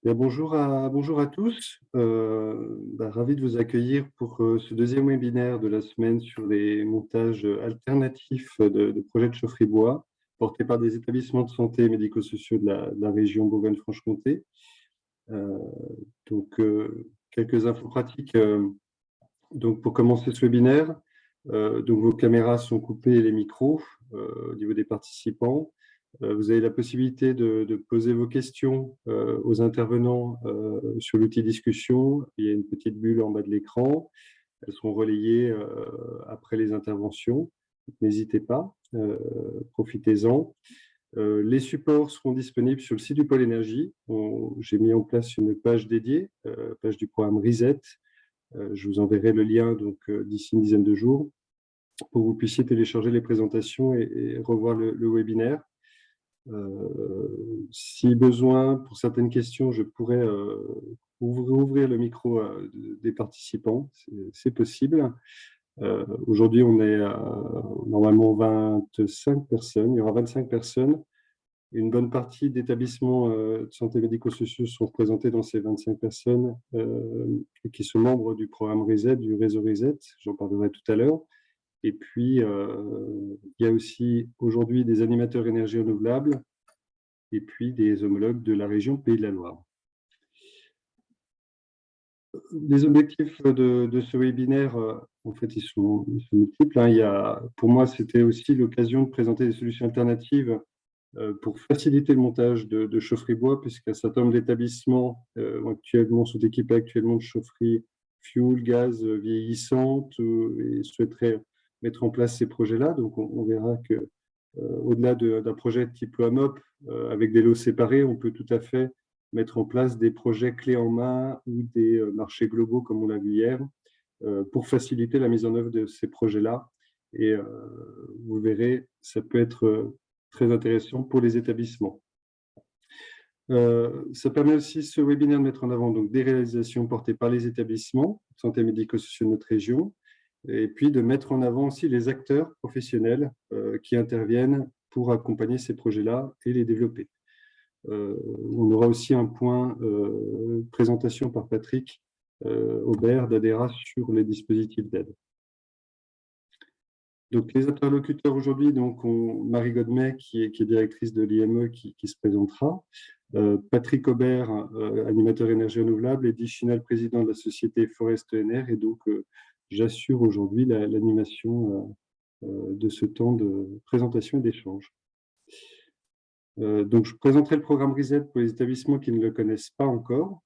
Bien, bonjour à tous. Ravi de vous accueillir pour ce deuxième webinaire de la semaine sur les montages alternatifs de projets de chaufferie bois portés par des établissements de santé et médico-sociaux de la région Bourgogne-Franche-Comté. Euh, Quelques infos pratiques. Donc, pour commencer ce webinaire, donc vos caméras sont coupées et les micros au niveau des participants. Vous avez la possibilité de poser vos questions aux intervenants sur l'outil discussion. Il y a une petite bulle en bas de l'écran. Elles seront relayées après les interventions. N'hésitez pas, profitez-en. Les supports seront disponibles sur le site du Pôle Énergie. J'ai mis en place une page dédiée, page du programme Reset. Je vous enverrai le lien d'ici une dizaine de jours pour que vous puissiez télécharger les présentations et revoir le webinaire. Si besoin, pour certaines questions, je pourrais ouvrir le micro des participants, c'est possible. Aujourd'hui, on est normalement 25 personnes, il y aura 25 personnes. Une bonne partie d'établissements de santé médico-sociaux sont représentés dans ces 25 personnes et qui sont membres du programme Reset, du réseau Reset, j'en parlerai tout à l'heure. Et puis, il y a aussi aujourd'hui des animateurs énergie renouvelable et puis des homologues de la région Pays de la Loire. Les objectifs de ce webinaire, en fait, ils sont multiples. Pour moi, c'était aussi l'occasion de présenter des solutions alternatives pour faciliter le montage de chaufferies bois, puisqu'un certain nombre d'établissements sont équipés actuellement de chaufferies fuel, gaz vieillissantes et souhaiteraient mettre en place ces projets-là. Donc, on verra que au-delà d'un projet type AMOP avec des lots séparés, on peut tout à fait mettre en place des projets clés en main ou des marchés globaux, comme on l'a vu hier, pour faciliter la mise en œuvre de ces projets-là. Et vous verrez, ça peut être très intéressant pour les établissements. Ça permet aussi, ce webinaire, de mettre en avant donc, des réalisations portées par les établissements de santé médico-sociaux de notre région, et puis de mettre en avant aussi les acteurs professionnels qui interviennent pour accompagner ces projets-là et les développer. On aura aussi un point présentation par Patrick Aubert d'ADERA sur les dispositifs d'aide. Donc, les interlocuteurs aujourd'hui, Marie Godmet, qui est directrice de l'IME, qui se présentera, Patrick Aubert, animateur énergie renouvelable, et Chinal, président de la société Forest ENR, et donc j'assure aujourd'hui l'animation de ce temps de présentation et d'échange. Donc, je présenterai le programme Reset pour les établissements qui ne le connaissent pas encore.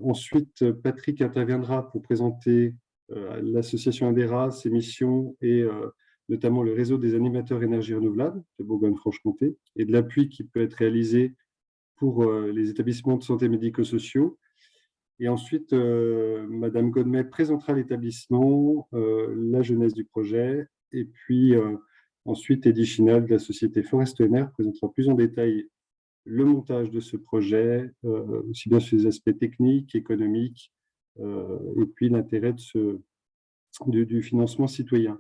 Ensuite, Patrick interviendra pour présenter l'association ADERA, ses missions et notamment le réseau des animateurs énergie renouvelable de Bourgogne-Franche-Comté et de l'appui qui peut être réalisé pour les établissements de santé médico-sociaux. Et ensuite, Madame Godmet présentera l'établissement, la jeunesse du projet, et puis ensuite, Eddy Chinal de la société Forest ENR présentera plus en détail le montage de ce projet, aussi bien sur les aspects techniques, économiques, et puis l'intérêt du financement citoyen.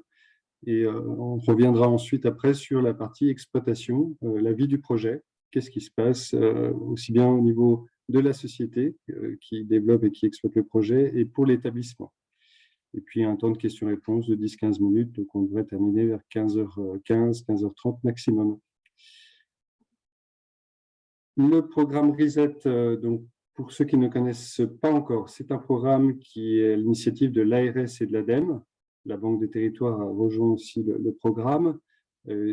Et on reviendra ensuite après sur la partie exploitation, la vie du projet, qu'est-ce qui se passe, aussi bien au niveau de la société qui développe et qui exploite le projet, et pour l'établissement. Et puis un temps de questions-réponses de 10-15 minutes, donc on devrait terminer vers 15h15, 15h30 maximum. Le programme Reset, donc pour ceux qui ne connaissent pas encore, c'est un programme qui est à l'initiative de l'ARS et de l'ADEME. La Banque des Territoires a rejoint aussi le programme.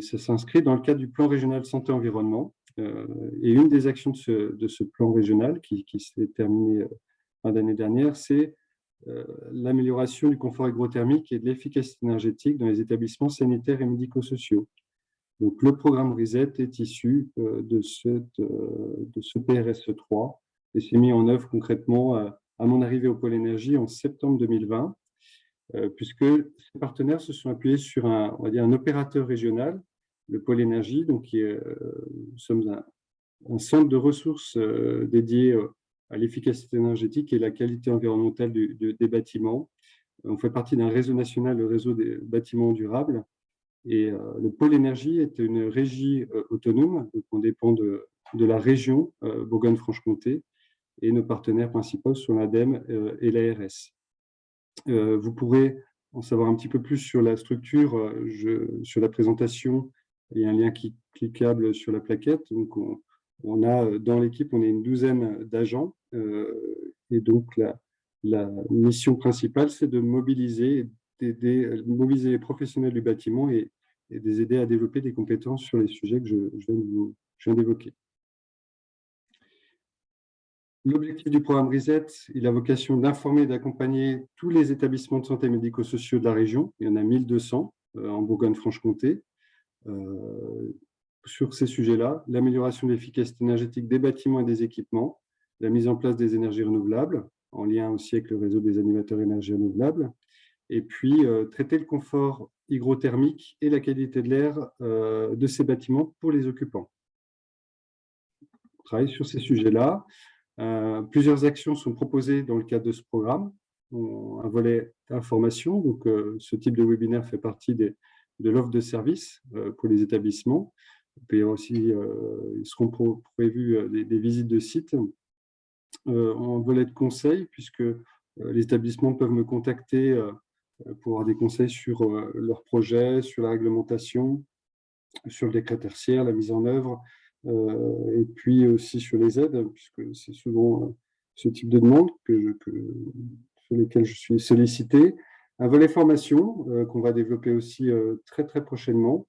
Ça s'inscrit dans le cadre du plan régional santé-environnement. Et une des actions de ce plan régional qui s'est terminé fin d'année dernière, c'est l'amélioration du confort hygrothermique et de l'efficacité énergétique dans les établissements sanitaires et médico-sociaux. Donc, le programme Reset est issu de ce PRSE 3 et s'est mis en œuvre concrètement à mon arrivée au Pôle Énergie en septembre 2020, puisque ces partenaires se sont appuyés sur on va dire un opérateur régional, le Pôle Énergie, donc nous sommes un centre de ressources dédié à l'efficacité énergétique et la qualité environnementale des bâtiments. On fait partie d'un réseau national, le réseau des bâtiments durables. Et le pôle énergie est une régie autonome, donc on dépend de la région Bourgogne-Franche-Comté, et nos partenaires principaux sont l'ADEME et l'ARS. Vous pourrez en savoir un petit peu plus sur la structure, sur la présentation. Il y a un lien cliquable sur la plaquette. Donc, on a dans l'équipe, on est une douzaine d'agents. Et donc, la mission principale, c'est de mobiliser les professionnels du bâtiment et de les aider à développer des compétences sur les sujets que je viens d'évoquer. L'objectif du programme RESET, il a vocation d'informer et d'accompagner tous les établissements de santé médico-sociaux de la région. Il y en a 1200 en Bourgogne-Franche-Comté. Sur ces sujets-là, l'amélioration de l'efficacité énergétique des bâtiments et des équipements, la mise en place des énergies renouvelables, en lien aussi avec le réseau des animateurs énergies renouvelables, et puis traiter le confort hygrothermique et la qualité de l'air de ces bâtiments pour les occupants. On travaille sur ces sujets-là. Plusieurs actions sont proposées dans le cadre de ce programme. Un volet information, donc ce type de webinaire fait partie de l'offre de service pour les établissements. Puis aussi, ils seront prévus des visites de sites. En volet de conseil, puisque les établissements peuvent me contacter pour avoir des conseils sur leurs projets, sur la réglementation, sur le décret tertiaire, la mise en œuvre, et puis aussi sur les aides, puisque c'est souvent ce type de demande sur lesquelles je suis sollicité. Un volet formation qu'on va développer aussi très prochainement.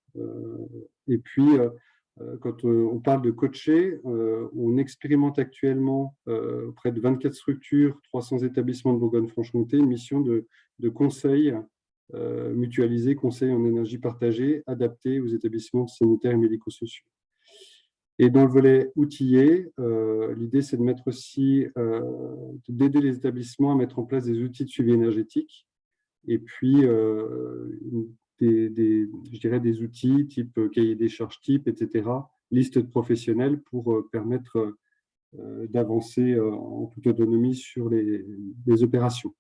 Et puis, quand on parle de coacher, on expérimente actuellement auprès de 24 structures, 300 établissements de Bourgogne-Franche-Comté, une mission de conseil mutualisé, conseil en énergie partagée, adapté aux établissements sanitaires et médico-sociaux. Et dans le volet outillé, l'idée c'est de mettre aussi, d'aider les établissements à mettre en place des outils de suivi énergétique, et puis je dirais des outils type cahier des charges type, etc., liste de professionnels pour permettre d'avancer en toute autonomie sur les opérations.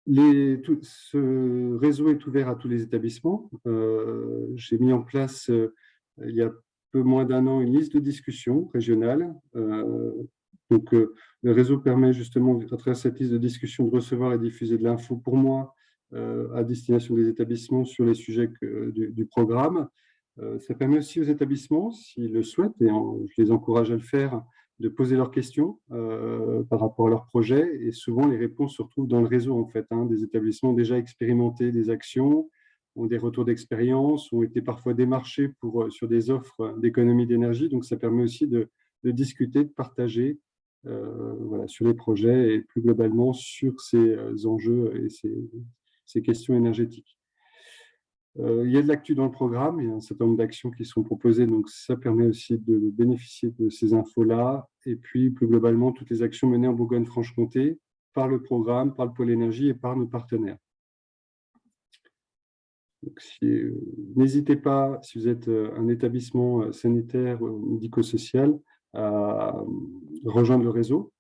Ce réseau est ouvert à tous les établissements. J'ai mis en place, il y a peu moins d'un an, une liste de discussion régionale. Donc, le réseau permet justement, à travers cette liste de discussion, de recevoir et diffuser de l'info pour moi à destination des établissements sur les sujets du programme. Ça permet aussi aux établissements, s'ils le souhaitent, et je les encourage à le faire, de poser leurs questions par rapport à leur projet. Et souvent, les réponses se retrouvent dans le réseau, en fait. Des établissements ont déjà expérimenté des actions, ont des retours d'expérience, ont été parfois démarchés sur des offres d'économie d'énergie. Donc, ça permet aussi de discuter, de partager voilà, sur les projets et plus globalement sur ces enjeux et ces questions énergétiques. Il y a de l'actu dans le programme, il y a un certain nombre d'actions qui sont proposées, donc ça permet aussi de bénéficier de ces infos-là. Et puis, plus globalement, toutes les actions menées en Bourgogne-Franche-Comté par le programme, par le pôle énergie et par nos partenaires. N'hésitez pas, si vous êtes un établissement sanitaire ou médico-social, à rejoindre le réseau.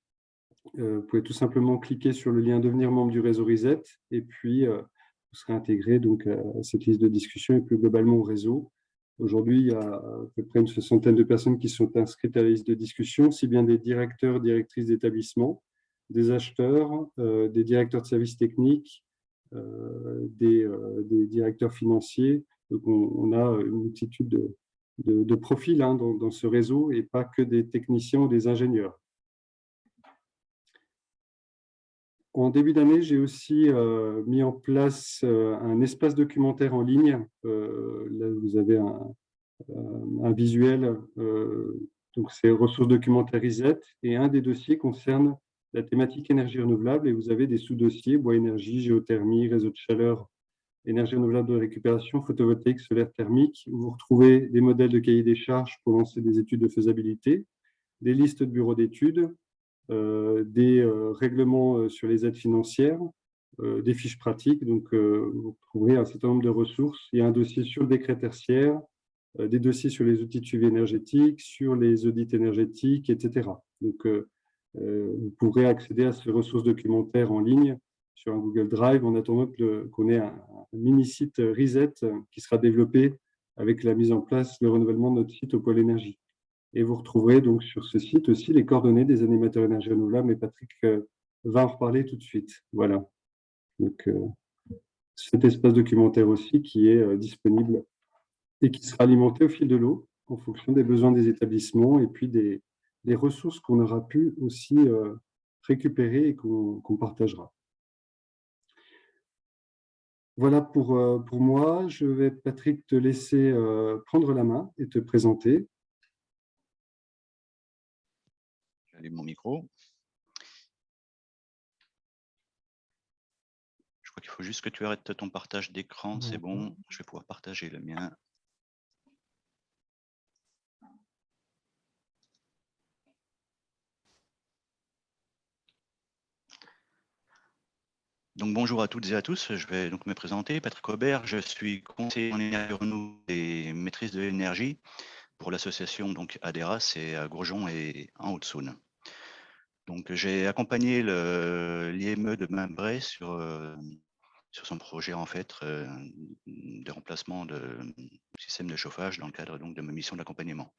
Vous pouvez tout simplement cliquer sur le lien « Devenir membre du réseau RESET » et puis vous serez intégré donc, à cette liste de discussion et plus globalement au réseau. Aujourd'hui, il y a à peu près une soixantaine de personnes qui sont inscrites à la liste de discussion, aussi bien des directeurs, directrices d'établissements, des acheteurs, des directeurs de services techniques, des directeurs financiers. Donc, on a une multitude de profils dans ce réseau et pas que des techniciens ou des ingénieurs. En début d'année, j'ai aussi mis en place un espace documentaire en ligne. Là, vous avez un visuel, donc c'est ressources documentaires RESET, et un des dossiers concerne la thématique énergie renouvelable, et vous avez des sous-dossiers, bois énergie, géothermie, réseau de chaleur, énergie renouvelable de récupération, photovoltaïque, solaire thermique. Vous retrouvez des modèles de cahier des charges pour lancer des études de faisabilité, des listes de bureaux d'études, des règlements sur les aides financières, des fiches pratiques. Donc, vous trouverez un certain nombre de ressources. Il y a un dossier sur le décret tertiaire, des dossiers sur les outils de suivi énergétique, sur les audits énergétiques, etc. Donc, vous pourrez accéder à ces ressources documentaires en ligne sur un Google Drive en attendant qu'on ait un mini-site Reset qui sera développé avec la mise en place, le renouvellement de notre site au pôle énergie. Et vous retrouverez donc sur ce site aussi les coordonnées des animateurs énergie renouvelable, mais Patrick va en reparler tout de suite. Voilà. Donc, cet espace documentaire aussi qui est disponible et qui sera alimenté au fil de l'eau en fonction des besoins des établissements et puis des ressources qu'on aura pu aussi récupérer et qu'on partagera. Voilà pour moi. Je vais, Patrick, te laisser prendre la main et te présenter. J'allume mon micro. Je crois qu'il faut juste que tu arrêtes ton partage d'écran, c'est bon. Je vais pouvoir partager le mien. Donc bonjour à toutes et à tous, je vais donc me présenter, Patrick Aubert, je suis conseiller en énergie renouvelable et maîtrise de l'énergie pour l'association donc ADERA, c'est à Gourjon et en Haute-Saône. Donc j'ai accompagné l'IME de Membray sur son projet en fait de remplacement de système de chauffage dans le cadre donc de ma mission d'accompagnement.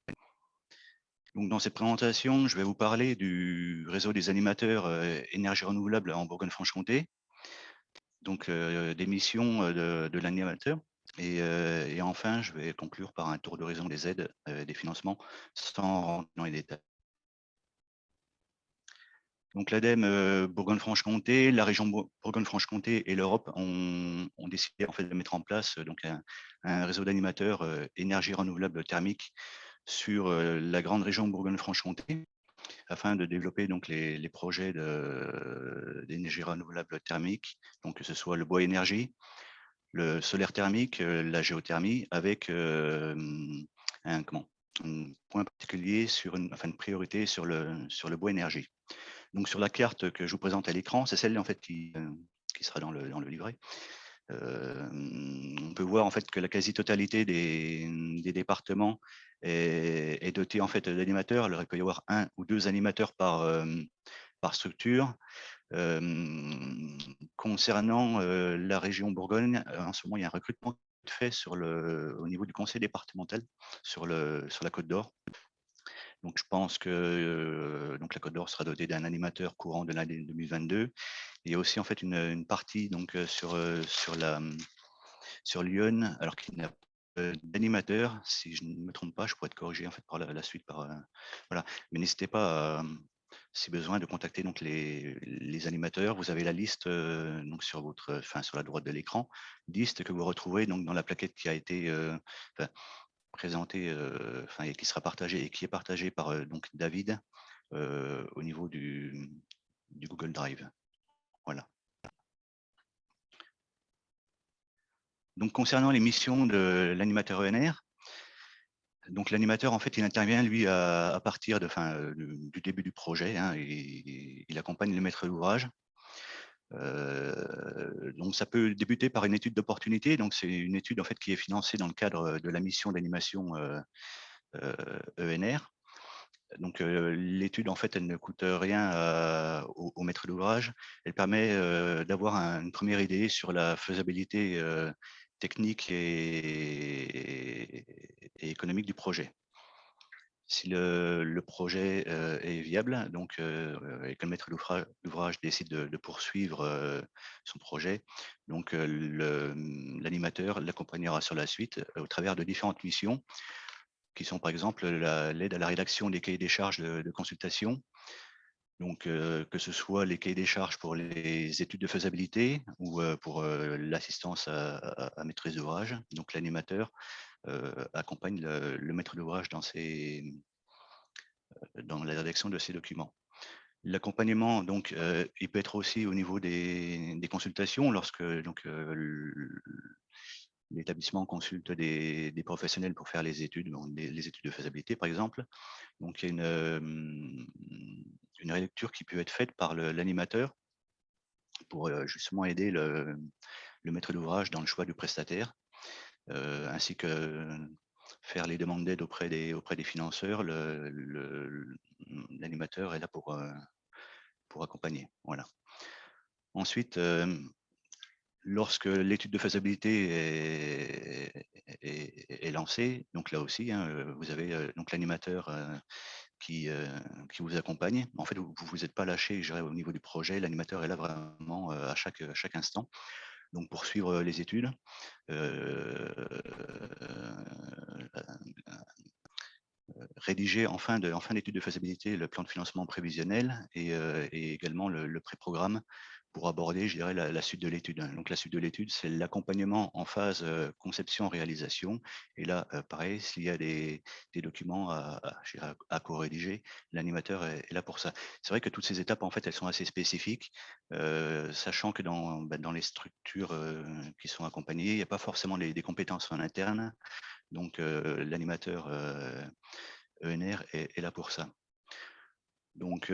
Donc dans cette présentation, je vais vous parler du réseau des animateurs énergie renouvelable en Bourgogne-Franche-Comté, donc des missions de l'animateur. Et enfin, je vais conclure par un tour d'horizon des aides, des financements, sans rentrer dans les détails. Donc l'ADEME Bourgogne-Franche-Comté, la région Bourgogne-Franche-Comté et l'Europe ont décidé en fait de mettre en place donc un réseau d'animateurs énergie renouvelable thermique sur la grande région Bourgogne-Franche-Comté afin de développer donc les projets d'énergie renouvelable thermique, donc que ce soit le bois énergie, le solaire thermique, la géothermie, avec un point particulier sur une priorité sur le bois énergie. Donc sur la carte que je vous présente à l'écran, c'est celle en fait qui sera dans le livret. On peut voir en fait que la quasi-totalité des départements est dotée en fait d'animateurs. Alors il peut y avoir 1 ou 2 animateurs par structure. Concernant la région Bourgogne, en ce moment il y a un recrutement fait au niveau du conseil départemental sur la Côte d'Or. Donc je pense que donc la Côte d'Or sera dotée d'un animateur courant de l'année 2022. Il y a aussi en fait une partie donc sur Lyon, alors qu'il n'y a pas d'animateur. Si je ne me trompe pas, je pourrais être corrigé en fait par la suite voilà. Mais n'hésitez pas si besoin de contacter donc les animateurs. Vous avez la liste donc sur la droite de l'écran, liste que vous retrouverez donc dans la plaquette qui a été présentée et qui sera partagée et qui est partagée par donc David au niveau du Google Drive. Voilà. Donc concernant les missions de l'animateur ENR, donc l'animateur en fait il intervient lui à partir du début du projet, hein, et il accompagne le maître d'ouvrage. Donc ça peut débuter par une étude d'opportunité, donc c'est une étude en fait qui est financée dans le cadre de la mission d'animation ENR. Donc l'étude en fait elle ne coûte rien au maître d'ouvrage, elle permet d'avoir une première idée sur la faisabilité technique et économique du projet. Si le projet est viable, donc et que le maître d'ouvrage décide de poursuivre son projet, donc l'animateur l'accompagnera sur la suite au travers de différentes missions qui sont par exemple l'aide à la rédaction des cahiers des charges de consultation, donc que ce soit les cahiers des charges pour les études de faisabilité ou pour l'assistance à maîtrise d'ouvrage. Donc l'animateur accompagne le maître d'ouvrage dans la rédaction de ces documents. L'accompagnement, donc, il peut être aussi au niveau des consultations lorsque donc, l'établissement consulte des professionnels pour faire les études, les études de faisabilité, par exemple. Donc, il y a une relecture qui peut être faite par l'animateur pour justement aider le maître d'ouvrage dans le choix du prestataire, ainsi que faire les demandes d'aide auprès des financeurs. L'animateur est là pour accompagner. Voilà. Ensuite, lorsque l'étude de faisabilité est lancé, donc là aussi, hein, vous avez donc l'animateur qui vous accompagne. En fait, vous vous êtes pas lâché, je dirais, au niveau du projet. L'animateur est là vraiment à chaque instant. Donc pour suivre les études, rédiger en fin d'étude de faisabilité le plan de financement prévisionnel et également le pré-programme pour aborder, je dirais, la suite de l'étude. Donc la suite de l'étude, c'est l'accompagnement en phase conception-réalisation. Et là, pareil, s'il y a des documents je dirais, à co-rédiger, l'animateur est là pour ça. C'est vrai que toutes ces étapes, en fait, elles sont assez spécifiques, sachant que dans les structures qui sont accompagnées, il n'y a pas forcément des compétences en interne. Donc l'animateur ENR est là pour ça. Donc,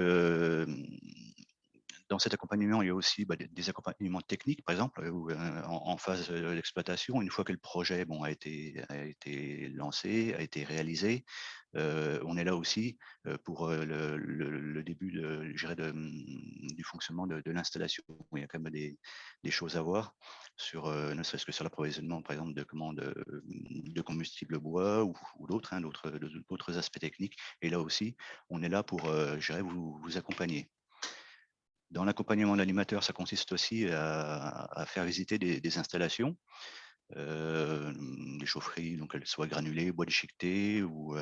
dans cet accompagnement, il y a aussi des accompagnements techniques, par exemple, en phase d'exploitation. Une fois que le projet a été lancé, a été réalisé, on est là aussi pour le début du fonctionnement de l'installation. Il y a quand même des choses à voir, ne serait-ce que sur l'approvisionnement, par exemple, de combustible bois ou d'autres aspects techniques. Et là aussi, on est là pour vous accompagner. Dans l'accompagnement de l'animateur, ça consiste aussi à faire visiter des installations, des chaufferies, donc qu'elles soient granulées, bois déchiqueté ou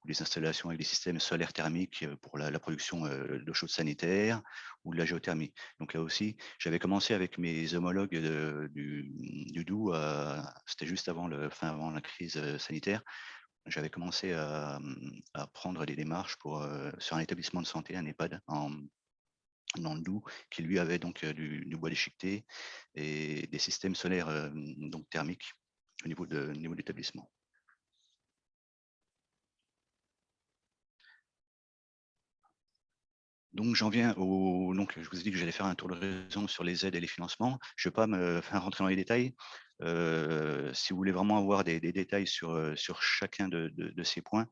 des installations avec des systèmes solaires thermiques pour la production d'eau chaude sanitaire ou de la géothermie. Donc là aussi, j'avais commencé avec mes homologues du Doubs, c'était juste avant la crise sanitaire. J'avais commencé à prendre des démarches sur un établissement de santé, un EHPAD, dans le Doubs, qui lui avait donc du bois déchiqueté et des systèmes solaires donc thermiques au niveau de l'établissement. Donc j'en viens donc je vous ai dit que j'allais faire un tour d'horizon sur les aides et les financements. Je ne vais pas me faire rentrer dans les détails. Si vous voulez vraiment avoir des détails sur chacun de ces points,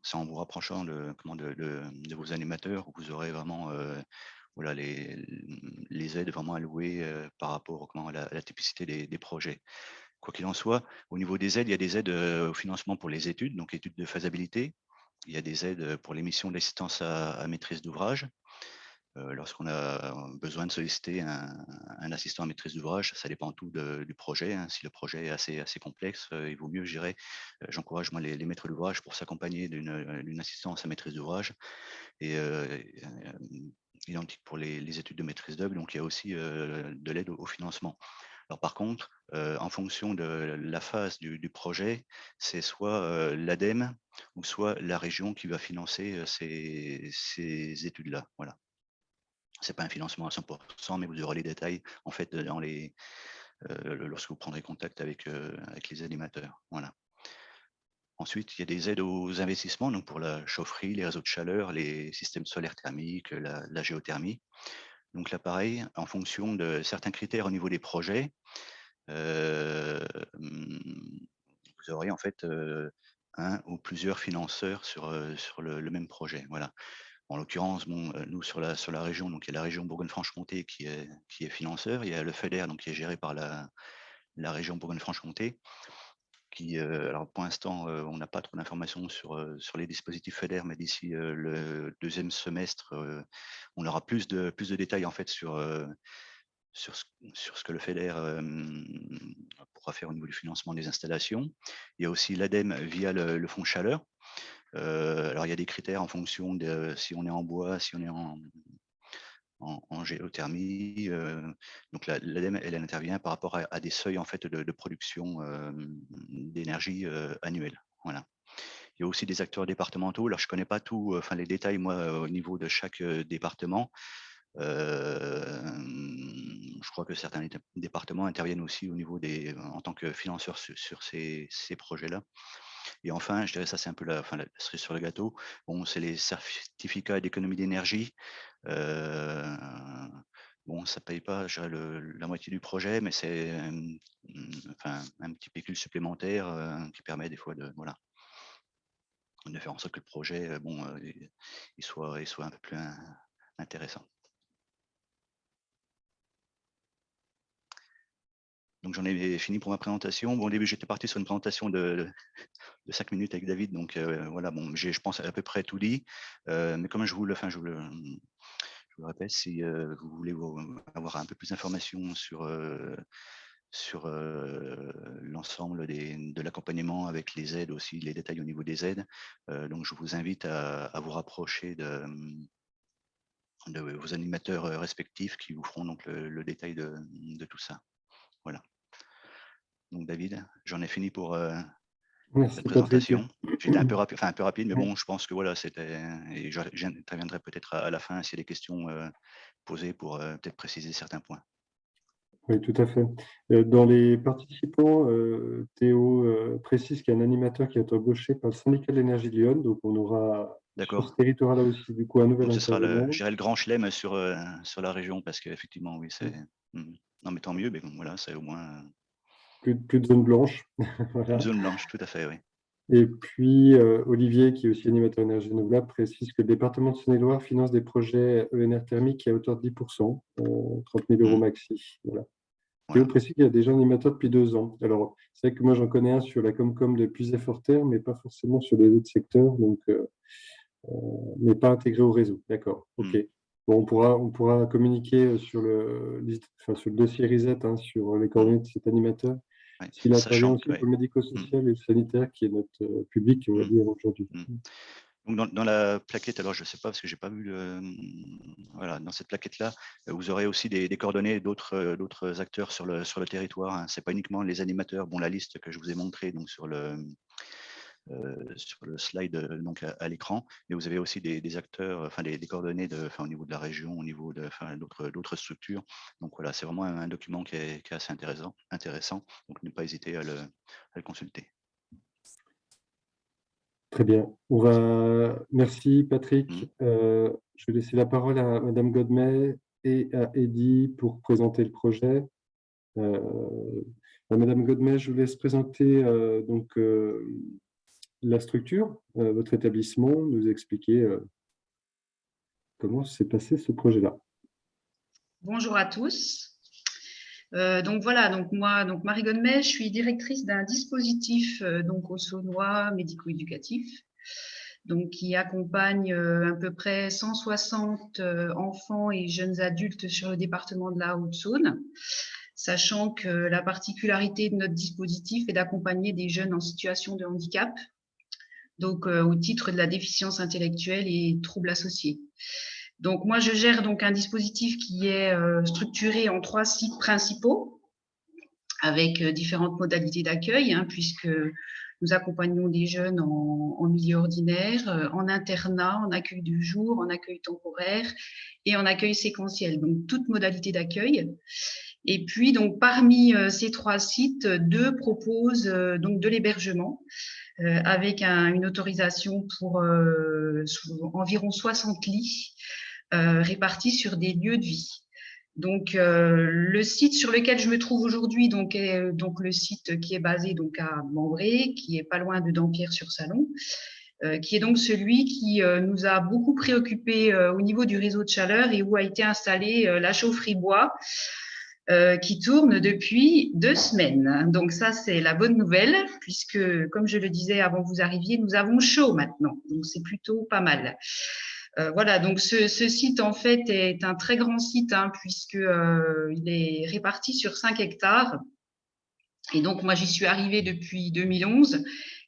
c'est en vous rapprochant de vos animateurs où vous aurez vraiment voilà, les aides vraiment allouées par rapport à la typicité des projets. Quoi qu'il en soit, au niveau des aides, il y a des aides au financement pour les études, donc études de faisabilité. Il y a des aides pour l'émission d'assistance à maîtrise d'ouvrage. Lorsqu'on a besoin de solliciter un assistant à maîtrise d'ouvrage, ça dépend tout du projet, hein. Si le projet est assez complexe, il vaut mieux, je dirais, j'encourage moi les maîtres d'ouvrage pour s'accompagner d'une assistance à maîtrise d'ouvrage. Et identique pour les études de maîtrise d'œuvre, donc il y a aussi de l'aide au financement. Alors par contre, en fonction de la phase du projet, c'est soit l'ADEME ou soit la région qui va financer ces études-là. Voilà. Ce n'est pas un financement à 100%, mais vous aurez les détails en fait lorsque vous prendrez contact avec les animateurs. Voilà. Ensuite, il y a des aides aux investissements, donc pour la chaufferie, les réseaux de chaleur, les systèmes solaires thermiques, la géothermie. Donc là, pareil, en fonction de certains critères au niveau des projets, vous aurez en fait un ou plusieurs financeurs sur le même projet. Voilà. En l'occurrence, nous sur la région, donc il y a la région Bourgogne-Franche-Comté qui est financeur, il y a le FEDER donc qui est géré par la région Bourgogne-Franche-Comté. Alors pour l'instant, on n'a pas trop d'informations sur les dispositifs FEDER, mais d'ici le deuxième semestre, on aura plus de détails en fait sur ce que le FEDER pourra faire au niveau du financement des installations. Il y a aussi l'ADEME via le fonds chaleur. Alors il y a des critères en fonction de si on est en bois, si on est en géothermie. Donc l'ADEME, elle intervient par rapport à des seuils en fait de production d'énergie annuelle. Voilà. Il y a aussi des acteurs départementaux. Alors je connais pas tout, les détails moi au niveau de chaque département. Je crois que certains départements interviennent aussi au niveau en tant que financeurs sur ces projets-là. Et enfin, je dirais ça c'est un peu la cerise sur le gâteau. Bon, c'est les certificats d'économie d'énergie. Bon, ça paye pas, je dirais, la moitié du projet, mais c'est un petit pécule supplémentaire qui permet des fois de faire en sorte que le projet, il soit un peu plus intéressant. Donc, j'en ai fini pour ma présentation. Bon, au début, j'étais parti sur une présentation de 5 minutes avec David. Donc, voilà, bon, j'ai, je pense, à peu près tout dit. Mais comme je vous le répète, si vous voulez avoir un peu plus d'informations sur l'ensemble de l'accompagnement avec les aides aussi, les détails au niveau des aides, donc je vous invite à vous rapprocher de vos animateurs respectifs qui vous feront donc le détail de tout ça. Voilà. Donc David, j'en ai fini pour Merci, la Patrick. présentation. J'étais un peu rapide, mais Ouais. bon, je pense que voilà, c'était. Et j'interviendrai peut-être à la fin s'il y a des questions posées pour peut-être préciser certains points. Oui, tout à fait. Dans les participants, Théo précise qu'il y a un animateur qui est embauché par le syndicat de l'énergie de Lyon. Donc, on aura sur ce D'accord. territoire-là aussi, du coup, un nouvel Donc ce sera intervenant. je dirais le grand chelem sur la région, parce qu'effectivement, oui, c'est. Non, mais tant mieux, mais bon, voilà, c'est au moins Plus de zone blanche. une Voilà. zone blanche, tout à fait, oui. Et puis, Olivier, qui est aussi animateur énergie renouvelable, précise que le département de Saône-et-Loire finance des projets ENR thermiques à hauteur de 10%, 30 000 euros maxi. Voilà. Théo Voilà. précise qu'il y a déjà un animateur depuis 2 ans. Alors, c'est vrai que moi, j'en connais un sur la Comcom de Puisay-Forterre, mais pas forcément sur les autres secteurs, donc, mais pas intégré au réseau. D'accord, OK. Bon, on pourra communiquer sur sur le dossier RISET, hein, sur les coordonnées de cet animateur. Ouais. S'il intervient Sachant aussi que, ouais. pour le médico-social et le sanitaire, qui est notre public, on va dire, aujourd'hui. Donc dans la plaquette, alors je ne sais pas parce que j'ai pas vu voilà, dans cette plaquette-là, vous aurez aussi des coordonnées d'autres acteurs sur le territoire. Hein. C'est pas uniquement les animateurs. Bon, la liste que je vous ai montrée donc sur le slide donc à l'écran, mais vous avez aussi des acteurs, enfin des coordonnées au niveau de la région, au niveau d'autres structures. Donc voilà, c'est vraiment un document qui est assez intéressant. Donc ne pas hésiter à le consulter. Très bien. Merci, Patrick. Je vais laisser la parole à Madame Godmet et à Eddy pour présenter le projet. Madame Godmet, je vous laisse présenter la structure, votre établissement, nous expliquer comment s'est passé ce projet-là. Bonjour à tous. Donc voilà, donc moi, Marie Godmet, je suis directrice d'un dispositif donc au Saunois médico-éducatif, donc qui accompagne à peu près 160 enfants et jeunes adultes sur le département de la Haute-Saône, sachant que la particularité de notre dispositif est d'accompagner des jeunes en situation de handicap, donc au titre de la déficience intellectuelle et troubles associés. Donc moi, je gère donc un dispositif qui est structuré en 3 sites principaux avec différentes modalités d'accueil, hein, puisque nous accompagnons des jeunes en milieu ordinaire, en internat, en accueil de jour, en accueil temporaire et en accueil séquentiel. Donc toute modalité d'accueil. Et puis donc parmi ces 3 sites, 2 proposent donc de l'hébergement. Avec une autorisation pour environ 60 lits répartis sur des lieux de vie. Donc, le site sur lequel je me trouve aujourd'hui est donc le site qui est basé donc à Membré, qui est pas loin de Dampierre-sur-Salon, qui est donc celui qui nous a beaucoup préoccupé au niveau du réseau de chaleur et où a été installée la chaufferie bois, qui tourne depuis 2 semaines. Donc ça, c'est la bonne nouvelle, puisque, comme je le disais avant que vous arriviez, nous avons chaud maintenant. Donc c'est plutôt pas mal. Voilà, donc ce site, en fait, est un très grand site, hein, puisque il est réparti sur 5 hectares. Et donc, moi, j'y suis arrivée depuis 2011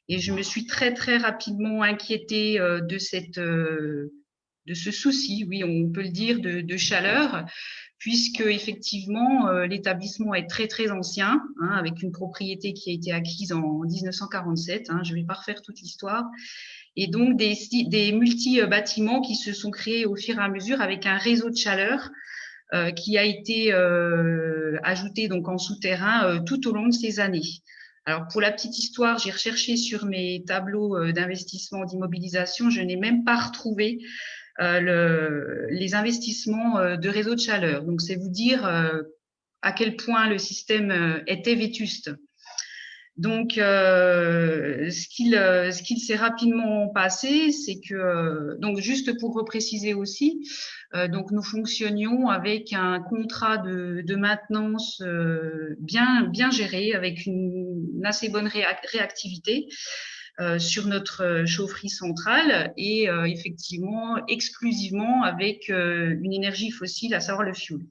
et je me suis très, très rapidement inquiétée de ce souci, oui, on peut le dire, de chaleur, puisque effectivement l'établissement est très très ancien, hein, avec une propriété qui a été acquise en 1947. Hein, je ne vais pas refaire toute l'histoire, et donc des multi-bâtiments qui se sont créés au fur et à mesure avec un réseau de chaleur qui a été ajouté donc en souterrain tout au long de ces années. Alors pour la petite histoire, j'ai recherché sur mes tableaux d'investissement d'immobilisation, je n'ai même pas retrouvé les investissements de réseau de chaleur. Donc, c'est vous dire à quel point le système était vétuste. Donc, ce qu'il s'est rapidement passé, c'est que, donc juste pour repréciser aussi, donc nous fonctionnions avec un contrat de maintenance bien géré, avec une assez bonne réactivité sur notre chaufferie centrale et effectivement exclusivement avec une énergie fossile, à savoir le fioul.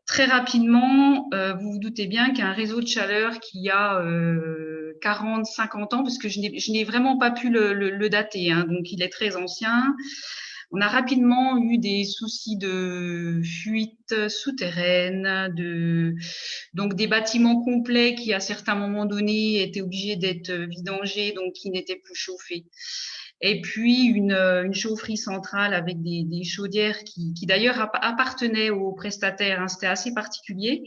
Très rapidement, vous vous doutez bien qu'un réseau de chaleur qui a 40, 50 ans, parce que je n'ai vraiment pas pu le dater, hein, donc il est très ancien. On a rapidement eu des soucis de fuite souterraine, donc des bâtiments complets qui, à certains moments donnés, étaient obligés d'être vidangés, donc qui n'étaient plus chauffés. Et puis une chaufferie centrale avec des chaudières qui d'ailleurs appartenaient aux prestataires, hein, c'était assez particulier,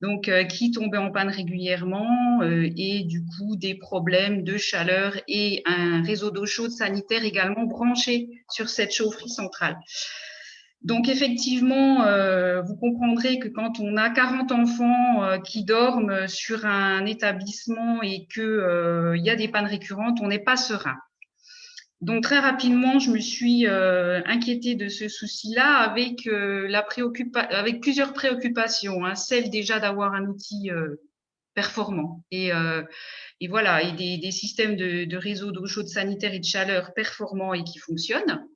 donc qui tombaient en panne régulièrement et du coup des problèmes de chaleur et un réseau d'eau chaude sanitaire également branché sur cette chaufferie centrale. Donc effectivement, vous comprendrez que quand on a 40 enfants qui dorment sur un établissement et qu'il y a des pannes récurrentes, on n'est pas serein. Donc très rapidement, je me suis inquiétée de ce souci-là avec, avec plusieurs préoccupations, hein. Celle déjà d'avoir un outil performant et voilà, et des systèmes de réseau d'eau chaude sanitaire et de chaleur performants et qui fonctionnent.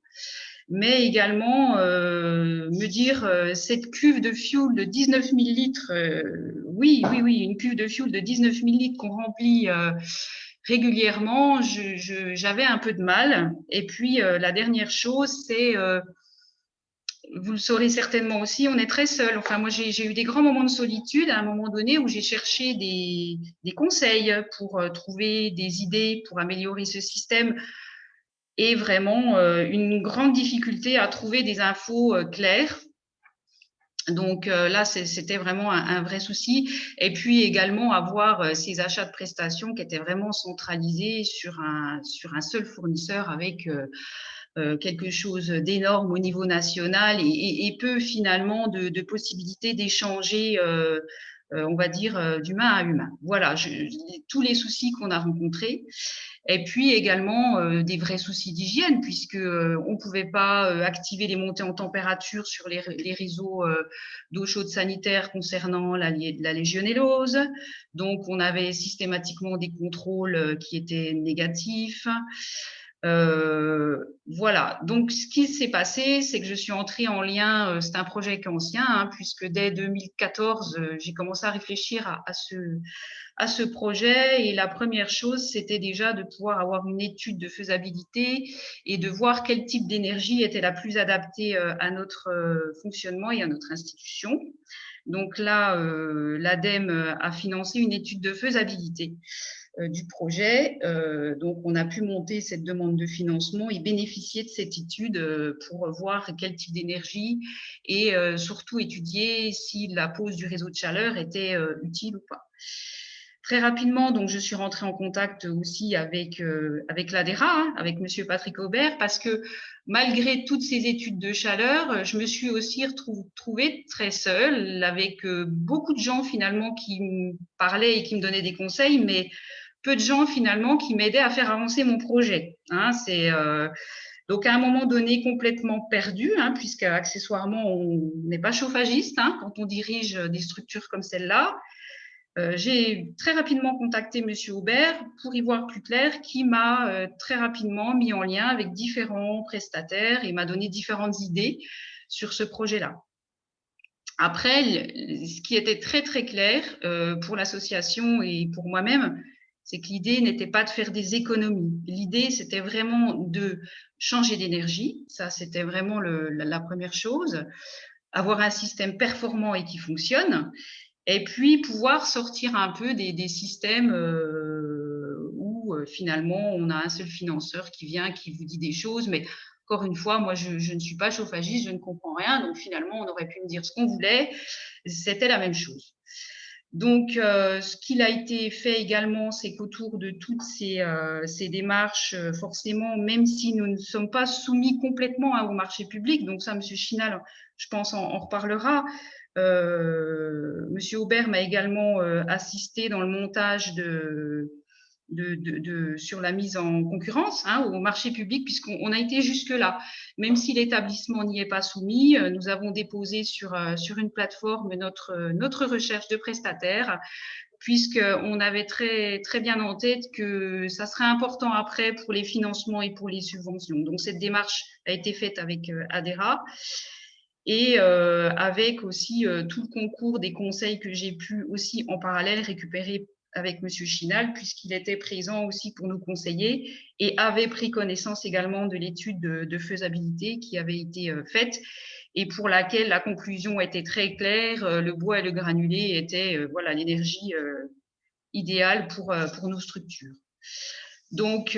Mais également me dire cette cuve de fioul de 19 000 litres, oui, une cuve de fioul de 19 000 litres qu'on remplit régulièrement, j'avais un peu de mal. Et puis la dernière chose, c'est, vous le saurez certainement aussi, on est très seul. Enfin, moi, j'ai eu des grands moments de solitude à un moment donné où j'ai cherché des conseils pour trouver des idées pour améliorer ce système. Et vraiment une grande difficulté à trouver des infos claires. Donc là, c'était vraiment un vrai souci. Et puis également avoir ces achats de prestations qui étaient vraiment centralisés sur un seul fournisseur avec quelque chose d'énorme au niveau national et peu finalement de possibilités d'échanger, on va dire, d'humain à humain. Voilà, tous les soucis qu'on a rencontrés. Et puis également des vrais soucis d'hygiène, puisque on ne pouvait pas activer les montées en température sur les réseaux d'eau chaude sanitaire concernant la légionellose. Donc, on avait systématiquement des contrôles qui étaient négatifs. Voilà, donc ce qui s'est passé, c'est que je suis entrée en lien, c'est un projet qui est ancien, hein, puisque dès 2014, j'ai commencé à réfléchir à ce projet, et la première chose, c'était déjà de pouvoir avoir une étude de faisabilité et de voir quel type d'énergie était la plus adaptée à notre fonctionnement et à notre institution. Donc là, l'ADEME a financé une étude de faisabilité du projet. Donc, on a pu monter cette demande de financement et bénéficier de cette étude pour voir quel type d'énergie et surtout étudier si la pose du réseau de chaleur était utile ou pas. Très rapidement, donc, je suis rentrée en contact aussi avec l'ADERA, hein, avec Monsieur Patrick Aubert, parce que malgré toutes ces études de chaleur, je me suis aussi retrouvée très seule, avec beaucoup de gens finalement qui me parlaient et qui me donnaient des conseils, mais peu de gens finalement qui m'aidaient à faire avancer mon projet. Hein, c'est donc à un moment donné complètement perdu, hein, puisque accessoirement on n'est pas chauffagiste hein, quand on dirige des structures comme celle-là. J'ai très rapidement contacté Monsieur Aubert pour y voir plus clair, qui m'a très rapidement mis en lien avec différents prestataires et m'a donné différentes idées sur ce projet-là. Après, ce qui était très très clair pour l'association et pour moi-même, c'est que l'idée n'était pas de faire des économies. L'idée, c'était vraiment de changer d'énergie. Ça, c'était vraiment la première chose. Avoir un système performant et qui fonctionne. Et puis, pouvoir sortir un peu des systèmes où finalement, on a un seul financeur qui vient, qui vous dit des choses. Mais encore une fois, moi, je ne suis pas chauffagiste, je ne comprends rien. Donc, finalement, on aurait pu me dire ce qu'on voulait. C'était la même chose. Donc, ce qu'il a été fait également, c'est qu'autour de toutes ces démarches, forcément, même si nous ne sommes pas soumis complètement hein, au marché public, donc ça, M. Chinal, je pense, en reparlera, Monsieur Aubert m'a également assisté dans le montage sur la mise en concurrence au marché public, puisqu'on a été jusque-là. Même si l'établissement n'y est pas soumis, nous avons déposé sur une plateforme notre recherche de prestataires, puisqu'on avait très, très bien en tête que ça serait important après pour les financements et pour les subventions. Donc, cette démarche a été faite avec ADERA et avec aussi tout le concours des conseils que j'ai pu aussi en parallèle récupérer avec Monsieur Chinal, puisqu'il était présent aussi pour nous conseiller et avait pris connaissance également de l'étude de faisabilité qui avait été faite et pour laquelle la conclusion était très claire. Le bois et le granulé étaient voilà, l'énergie idéale pour nos structures. Donc,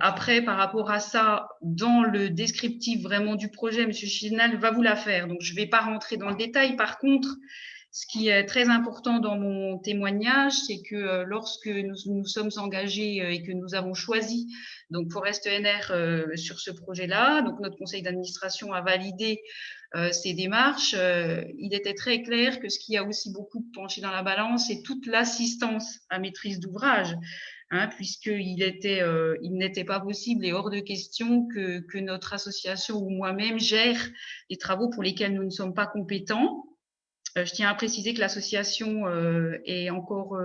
après, par rapport à ça, dans le descriptif vraiment du projet, M. Chinal va vous la faire. Donc, je ne vais pas rentrer dans le détail. Par contre, ce qui est très important dans mon témoignage, c'est que lorsque nous sommes engagés et que nous avons choisi donc Forest ENR sur ce projet-là, donc notre conseil d'administration a validé ces démarches, il était très clair que ce qui a aussi beaucoup penché dans la balance, c'est toute l'assistance à maîtrise d'ouvrage, puisqu'il n'était pas possible et hors de question que notre association ou moi-même gère les travaux pour lesquels nous ne sommes pas compétents. Je tiens à préciser que l'association est encore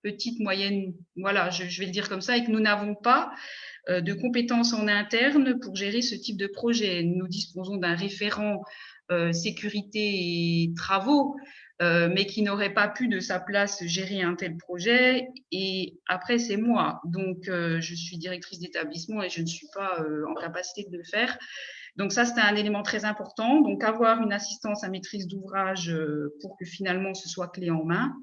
petite, moyenne, voilà, je vais le dire comme ça, et que nous n'avons pas de compétences en interne pour gérer ce type de projet. Nous disposons d'un référent sécurité et travaux, mais qui n'aurait pas pu de sa place gérer un tel projet. Et après, c'est moi. Donc, je suis directrice d'établissement et je ne suis pas en capacité de le faire. Donc ça, c'était un élément très important. Donc, avoir une assistance à maîtrise d'ouvrage pour que finalement, ce soit clé en main.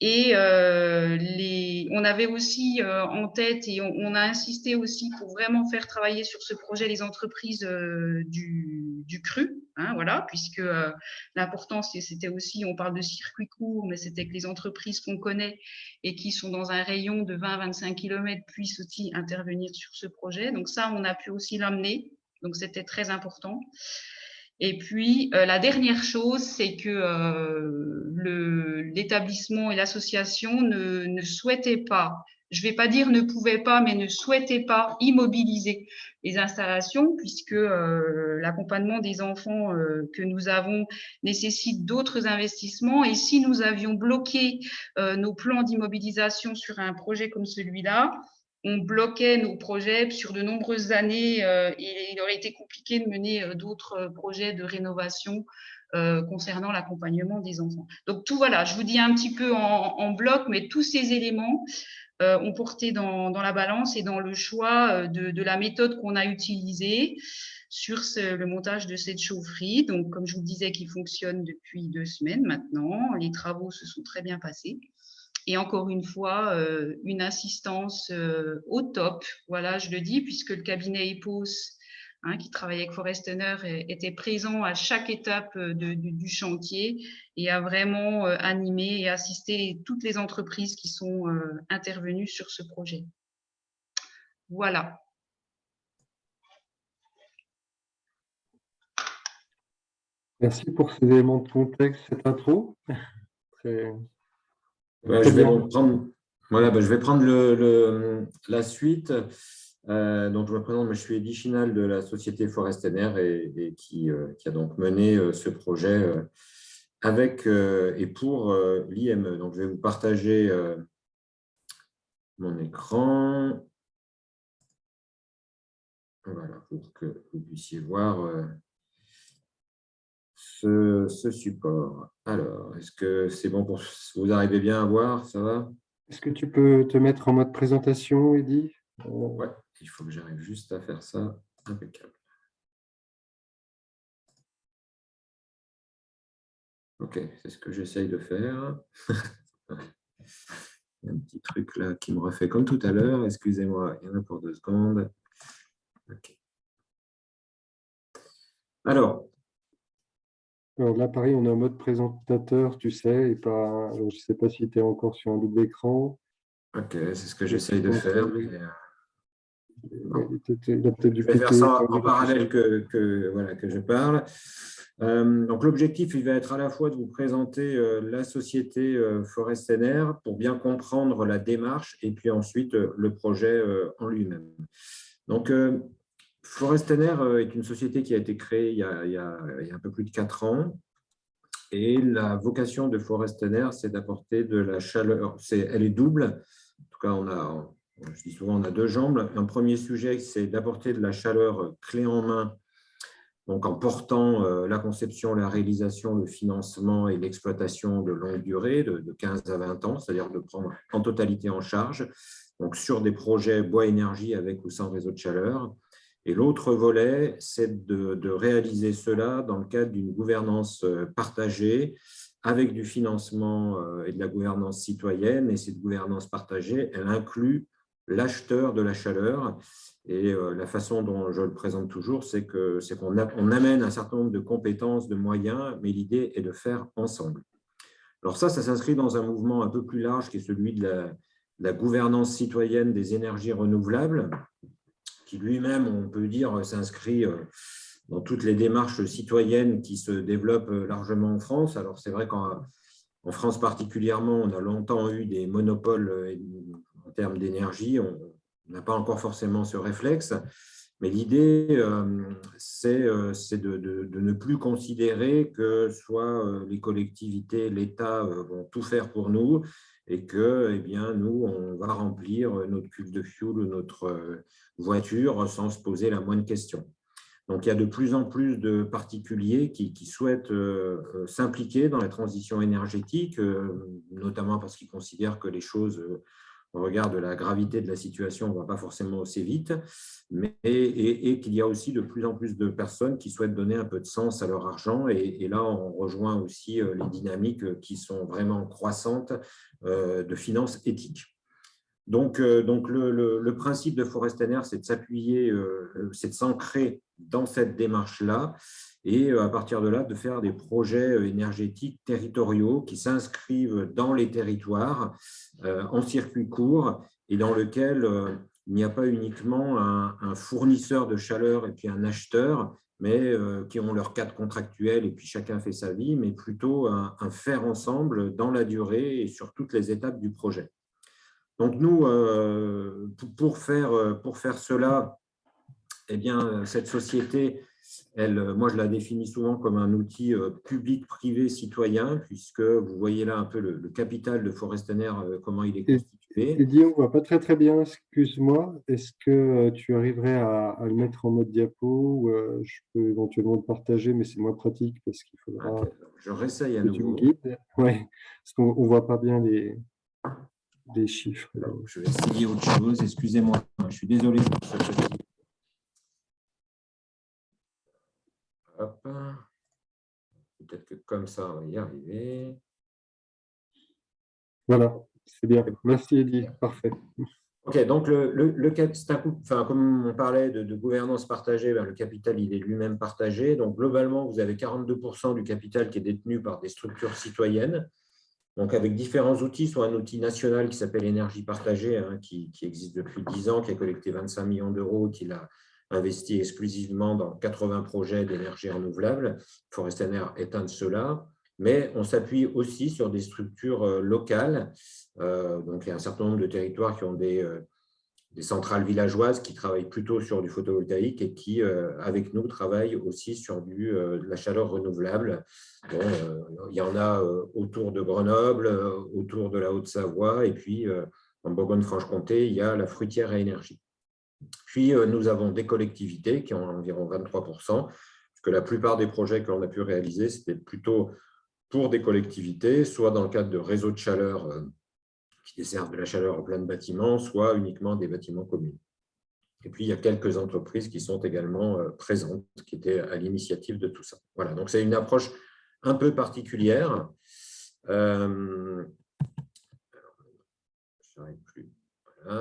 Et on avait aussi en tête et on a insisté aussi pour vraiment faire travailler sur ce projet les entreprises du cru, voilà, puisque l'important, c'était aussi, on parle de circuit court, mais c'était que les entreprises qu'on connaît et qui sont dans un rayon de 20-25 km puissent aussi intervenir sur ce projet. Donc ça, on a pu aussi l'amener. Donc, c'était très important. Et puis, la dernière chose, c'est que l'établissement et l'association ne souhaitaient pas, je ne vais pas dire ne pouvaient pas, mais ne souhaitaient pas immobiliser les installations, puisque l'accompagnement des enfants que nous avons nécessite d'autres investissements. Et si nous avions bloqué nos plans d'immobilisation sur un projet comme celui-là, on bloquait nos projets sur de nombreuses années et il aurait été compliqué de mener d'autres projets de rénovation concernant l'accompagnement des enfants. Donc, tout voilà, je vous dis un petit peu en bloc, mais tous ces éléments ont porté dans la balance et dans le choix de la méthode qu'on a utilisée sur le montage de cette chaufferie. Donc, comme je vous disais, qui fonctionne depuis 2 semaines maintenant, les travaux se sont très bien passés. Et encore une fois, une assistance au top, voilà, je le dis, puisque le cabinet EPOS, qui travaille avec Forest ENR, était présent à chaque étape du chantier et a vraiment animé et assisté toutes les entreprises qui sont intervenues sur ce projet. Voilà. Merci pour ces éléments de contexte, cette intro. Très... je vais prendre la suite. Donc, je me présente, je suis Eddy Chinal de la société Forest ENR et qui a donc mené ce projet avec et pour l'IME. Donc, je vais vous partager mon écran. Voilà, pour que vous puissiez voir ce support. Alors, est-ce que c'est bon pour vous arrivez bien à voir? Ça va? Est-ce que tu peux te mettre en mode présentation, Eddy? Ouais, il faut que j'arrive juste à faire ça impeccable. Ok, c'est ce que j'essaye de faire. Il y a un petit truc là qui me refait comme tout à l'heure. Excusez-moi, il y en a pour 2 secondes. Ok. Alors là, pareil, on est en mode présentateur, tu sais, et pas. Alors, je ne sais pas si tu es encore sur un double écran. Ok, c'est ce que j'essaye de faire. Il a peut-être je vais faire ça en parallèle que je parle. Donc, l'objectif, il va être à la fois de vous présenter la société Forest-NR pour bien comprendre la démarche et puis ensuite le projet en lui-même. Donc, Forest-NR est une société qui a été créée il y a un peu plus de 4 ans. Et la vocation de Forest-NR, c'est d'apporter de la chaleur. Elle est double. En tout cas, je dis souvent, on a 2 jambes. Un premier sujet, c'est d'apporter de la chaleur clé en main, donc en portant la conception, la réalisation, le financement et l'exploitation de longue durée, de 15 à 20 ans, c'est-à-dire de prendre en totalité en charge, donc sur des projets bois-énergie avec ou sans réseau de chaleur. Et l'autre volet, c'est de réaliser cela dans le cadre d'une gouvernance partagée avec du financement et de la gouvernance citoyenne. Et cette gouvernance partagée, elle inclut l'acheteur de la chaleur. Et la façon dont je le présente toujours, c'est qu'on amène un certain nombre de compétences, de moyens, mais l'idée est de faire ensemble. Alors ça s'inscrit dans un mouvement un peu plus large qui est celui de la gouvernance citoyenne des énergies renouvelables, qui lui-même, on peut dire, s'inscrit dans toutes les démarches citoyennes qui se développent largement en France. Alors c'est vrai qu'en France particulièrement, on a longtemps eu des monopoles en termes d'énergie. On n'a pas encore forcément ce réflexe, mais l'idée, c'est de ne plus considérer que soit les collectivités, l'État vont tout faire pour nous et que, eh bien, nous, on va remplir notre cuve de fioul ou notre voiture sans se poser la moindre question. Donc, il y a de plus en plus de particuliers qui souhaitent s'impliquer dans la transition énergétique, notamment parce qu'ils considèrent que les choses, au regard de la gravité de la situation, ne vont pas forcément assez vite, et qu'il y a aussi de plus en plus de personnes qui souhaitent donner un peu de sens à leur argent. Et là, on rejoint aussi les dynamiques qui sont vraiment croissantes de finances éthiques. Donc le principe de Forest-NR, c'est de s'appuyer, c'est de s'ancrer dans cette démarche-là et à partir de là, de faire des projets énergétiques territoriaux qui s'inscrivent dans les territoires en circuit court et dans lequel il n'y a pas uniquement un fournisseur de chaleur et puis un acheteur, mais qui ont leur cadre contractuel et puis chacun fait sa vie, mais plutôt un faire ensemble dans la durée et sur toutes les étapes du projet. Donc nous, pour faire cela, eh bien, cette société, moi je la définis souvent comme un outil public-privé citoyen, puisque vous voyez là un peu le capital de Forest-NR, comment il est constitué. Eddy, on ne voit pas très très bien, excuse-moi. Est-ce que tu arriverais à le mettre en mode diapo ou je peux éventuellement le partager, mais c'est moins pratique parce qu'il faudra je réessaye à que nouveau. tu me guides. Ouais, parce qu'on ne voit pas bien les chiffres. Alors, je vais essayer autre chose, excusez-moi, je suis désolé pour ce petit. Hop. Peut-être que comme ça, on va y arriver. Voilà, c'est bien. Merci Eddy, parfait. Ok, donc c'est un coup, comme on parlait de gouvernance partagée, le capital il est lui-même partagé. Donc globalement, vous avez 42% du capital qui est détenu par des structures citoyennes. Donc, avec différents outils, soit un outil national qui s'appelle Énergie partagée, qui existe depuis 10 ans, qui a collecté 25 millions d'euros, qui l'a investi exclusivement dans 80 projets d'énergie renouvelable. Forest-NR est un de ceux-là. Mais on s'appuie aussi sur des structures locales. Donc, il y a un certain nombre de territoires qui ont des centrales villageoises qui travaillent plutôt sur du photovoltaïque et qui, avec nous, travaillent aussi sur de la chaleur renouvelable. Bon, il y en a autour de Grenoble, autour de la Haute-Savoie, et puis en Bourgogne-Franche-Comté, il y a la Fruitière à énergie. Puis, nous avons des collectivités qui ont environ 23%, parce que la plupart des projets que l'on a pu réaliser, c'était plutôt pour des collectivités, soit dans le cadre de réseaux de chaleur qui desservent de la chaleur en plein de bâtiments, soit uniquement des bâtiments communs. Et puis, il y a quelques entreprises qui sont également présentes, qui étaient à l'initiative de tout ça. Voilà, donc c'est une approche un peu particulière. Voilà.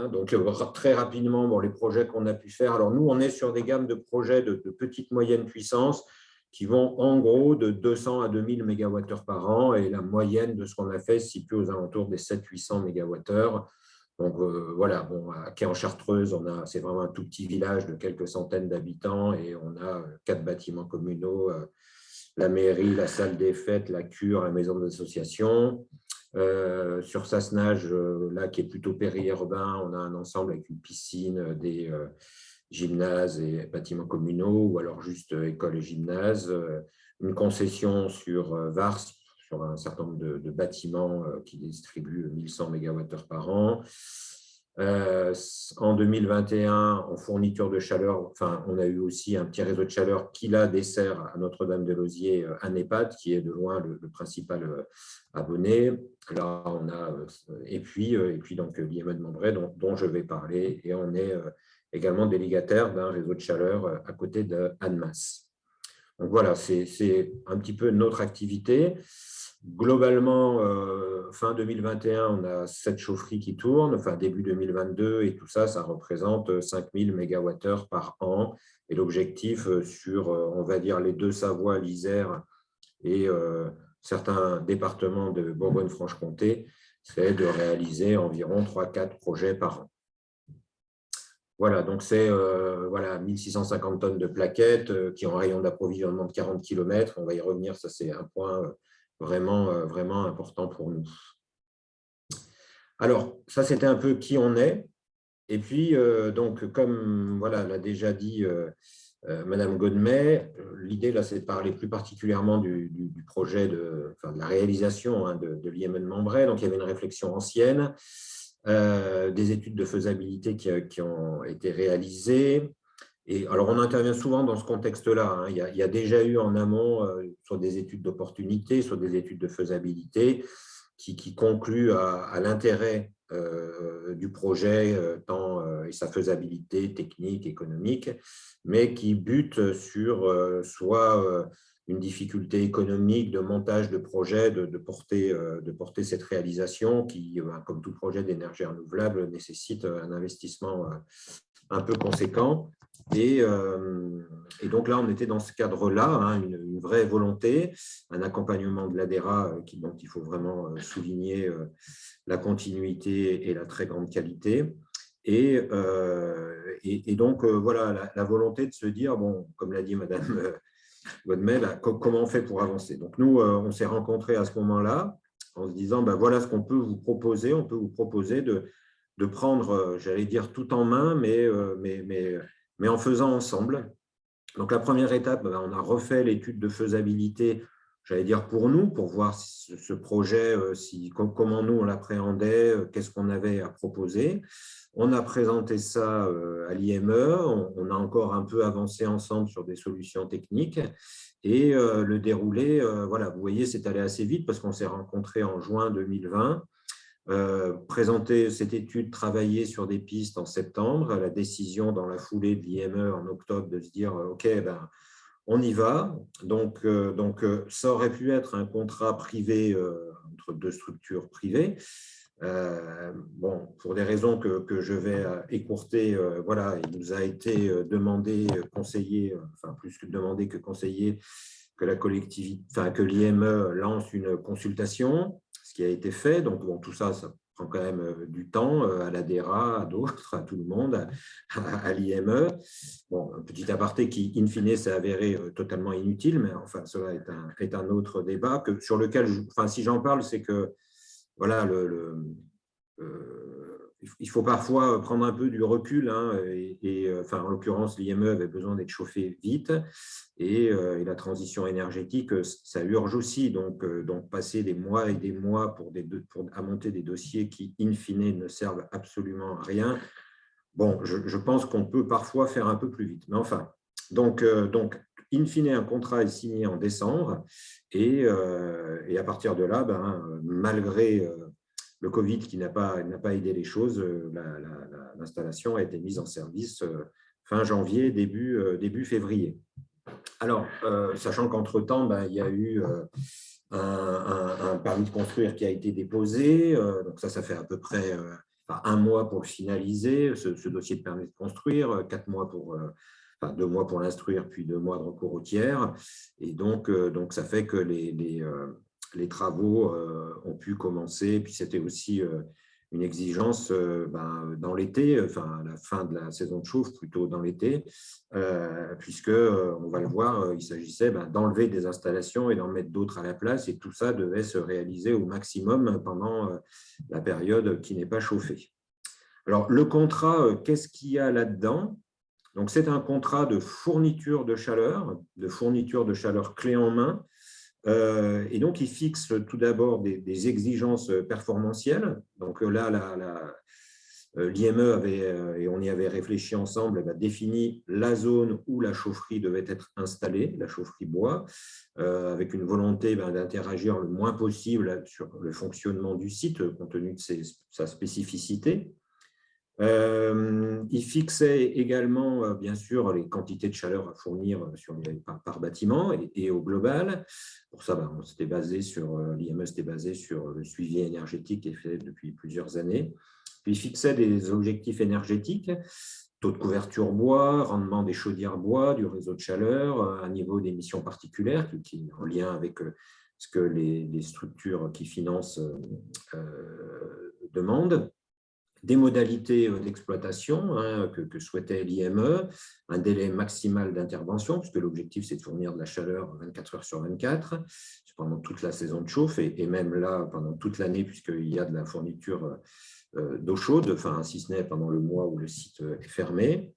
Donc, très rapidement, les projets qu'on a pu faire. Alors, nous, on est sur des gammes de projets de petite, moyenne puissance qui vont en gros de 200 à 2000 MWh par an. Et la moyenne de ce qu'on a fait se situe aux alentours des 700-800 MWh. Donc, voilà, à Quai en Chartreuse, c'est vraiment un tout petit village de quelques centaines d'habitants et on a 4 bâtiments communaux la mairie, la salle des fêtes, la cure, la maison d'association. Sur Sassenage, là, qui est plutôt périurbain, on a un ensemble avec une piscine, des gymnases et bâtiments communaux, ou alors juste école et gymnase. Une concession sur Vars, sur un certain nombre de bâtiments qui distribuent 1100 MWh par an. En 2021, en fourniture de chaleur, enfin, on a eu aussi un petit réseau de chaleur qui là dessert à Notre-Dame-des-Lausiers un EHPAD qui est de loin le principal abonné. Là, on a, et puis donc l'IME de Membray dont je vais parler, et on est également délégataire d'un réseau de chaleur à côté d'Annemasse. Donc voilà, c'est un petit peu notre activité. Globalement, fin 2021, on a 7 chaufferies qui tournent, enfin début 2022, et tout ça, ça représente 5000 MWh par an. Et l'objectif sur, on va dire, les Deux-Savoie, l'Isère et certains départements de Bourgogne-Franche-Comté, c'est de réaliser environ 3-4 projets par an. Voilà, donc c'est 1650 tonnes de plaquettes qui ont un rayon d'approvisionnement de 40 km. On va y revenir, ça c'est un point vraiment important pour nous. Alors, ça c'était un peu qui on est. Et puis, donc, comme voilà, l'a déjà dit Madame Godmet, l'idée là, c'est de parler plus particulièrement du projet de la réalisation de l'IME de Membray. Donc, il y avait une réflexion ancienne, des études de faisabilité qui ont été réalisées. Et alors, on intervient souvent dans ce contexte-là. Il y a déjà eu en amont sur des études d'opportunité, sur des études de faisabilité qui concluent à l'intérêt du projet et sa faisabilité technique, économique, mais qui butent sur soit une difficulté économique de montage de projet, de porter cette réalisation qui, comme tout projet d'énergie renouvelable, nécessite un investissement un peu conséquent. Et donc là, on était dans ce cadre-là, une vraie volonté, un accompagnement de l'ADERA dont il faut vraiment souligner la continuité et la très grande qualité. Et donc, voilà, la volonté de se dire, bon, comme l'a dit Madame Godmet, comment on fait pour avancer. Donc, nous, on s'est rencontrés à ce moment-là en se disant, voilà ce qu'on peut vous proposer. On peut vous proposer de prendre, j'allais dire, tout en main, mais en faisant ensemble. Donc, la première étape, on a refait l'étude de faisabilité, j'allais dire pour nous, pour voir ce projet, comment nous on l'appréhendait, qu'est-ce qu'on avait à proposer. On a présenté ça à l'IME, on a encore un peu avancé ensemble sur des solutions techniques et le déroulé, voilà, vous voyez, c'est allé assez vite parce qu'on s'est rencontrés en juin 2020. Présenter cette étude, travailler sur des pistes en septembre, la décision dans la foulée de l'IME en octobre de se dire ok, on y va. Donc, ça aurait pu être un contrat privé entre deux structures privées. Bon, pour des raisons que je vais écourter, voilà, il nous a été demandé, conseillé, enfin plus que demandé que conseillé, que la collectivité, enfin que l'IME lance une consultation, ce qui a été fait. Donc bon, tout ça, ça prend quand même du temps à l'ADERA, à d'autres, à tout le monde, à l'IME. Bon, un petit aparté qui, in fine, s'est avéré totalement inutile, mais enfin, cela est un autre débat sur lequel, enfin, si j'en parle, c'est que voilà, il faut parfois prendre un peu du recul, enfin, en l'occurrence, l'IME avait besoin d'être chauffé vite et la transition énergétique, ça urge aussi. Donc passer des mois et des mois à monter des dossiers qui, in fine, ne servent absolument à rien, bon, je pense qu'on peut parfois faire un peu plus vite. Mais enfin, donc in fine, un contrat est signé en décembre et à partir de là, malgré le Covid qui n'a pas aidé les choses, l'installation a été mise en service fin janvier, début février. Alors, sachant qu'entre-temps, il y a eu un permis de construire qui a été déposé, donc ça fait à peu près un mois pour le finaliser, ce dossier de permis de construire, 4 mois 2 mois pour l'instruire, puis 2 mois de recours au tiers. Et donc ça fait que les travaux ont pu commencer. Puis c'était aussi une exigence dans l'été, enfin à la fin de la saison de chauffe, plutôt dans l'été, puisque, on va le voir, il s'agissait d'enlever des installations et d'en mettre d'autres à la place, et tout ça devait se réaliser au maximum pendant la période qui n'est pas chauffée. Alors, le contrat, qu'est-ce qu'il y a là-dedans? Donc, c'est un contrat de fourniture de chaleur clé en main. Et donc, il fixe tout d'abord des exigences performantielles. Donc là, l'IME avait, et on y avait réfléchi ensemble, défini la zone où la chaufferie devait être installée, la chaufferie bois, avec une volonté d'interagir le moins possible sur le fonctionnement du site, compte tenu de sa spécificité. Il fixait également, bien sûr, les quantités de chaleur à fournir par bâtiment et au global. Pour ça, l'IME s'était basé sur le suivi énergétique qui est fait depuis plusieurs années. Puis, il fixait des objectifs énergétiques, taux de couverture bois, rendement des chaudières bois, du réseau de chaleur, un niveau d'émissions particulières qui est en lien avec ce que les structures qui financent demandent. Des modalités d'exploitation que souhaitait l'IME, un délai maximal d'intervention, puisque l'objectif, c'est de fournir de la chaleur 24 heures sur 24, pendant toute la saison de chauffe, et même là, pendant toute l'année, puisqu'il y a de la fourniture d'eau chaude, enfin, si ce n'est pendant le mois où le site est fermé.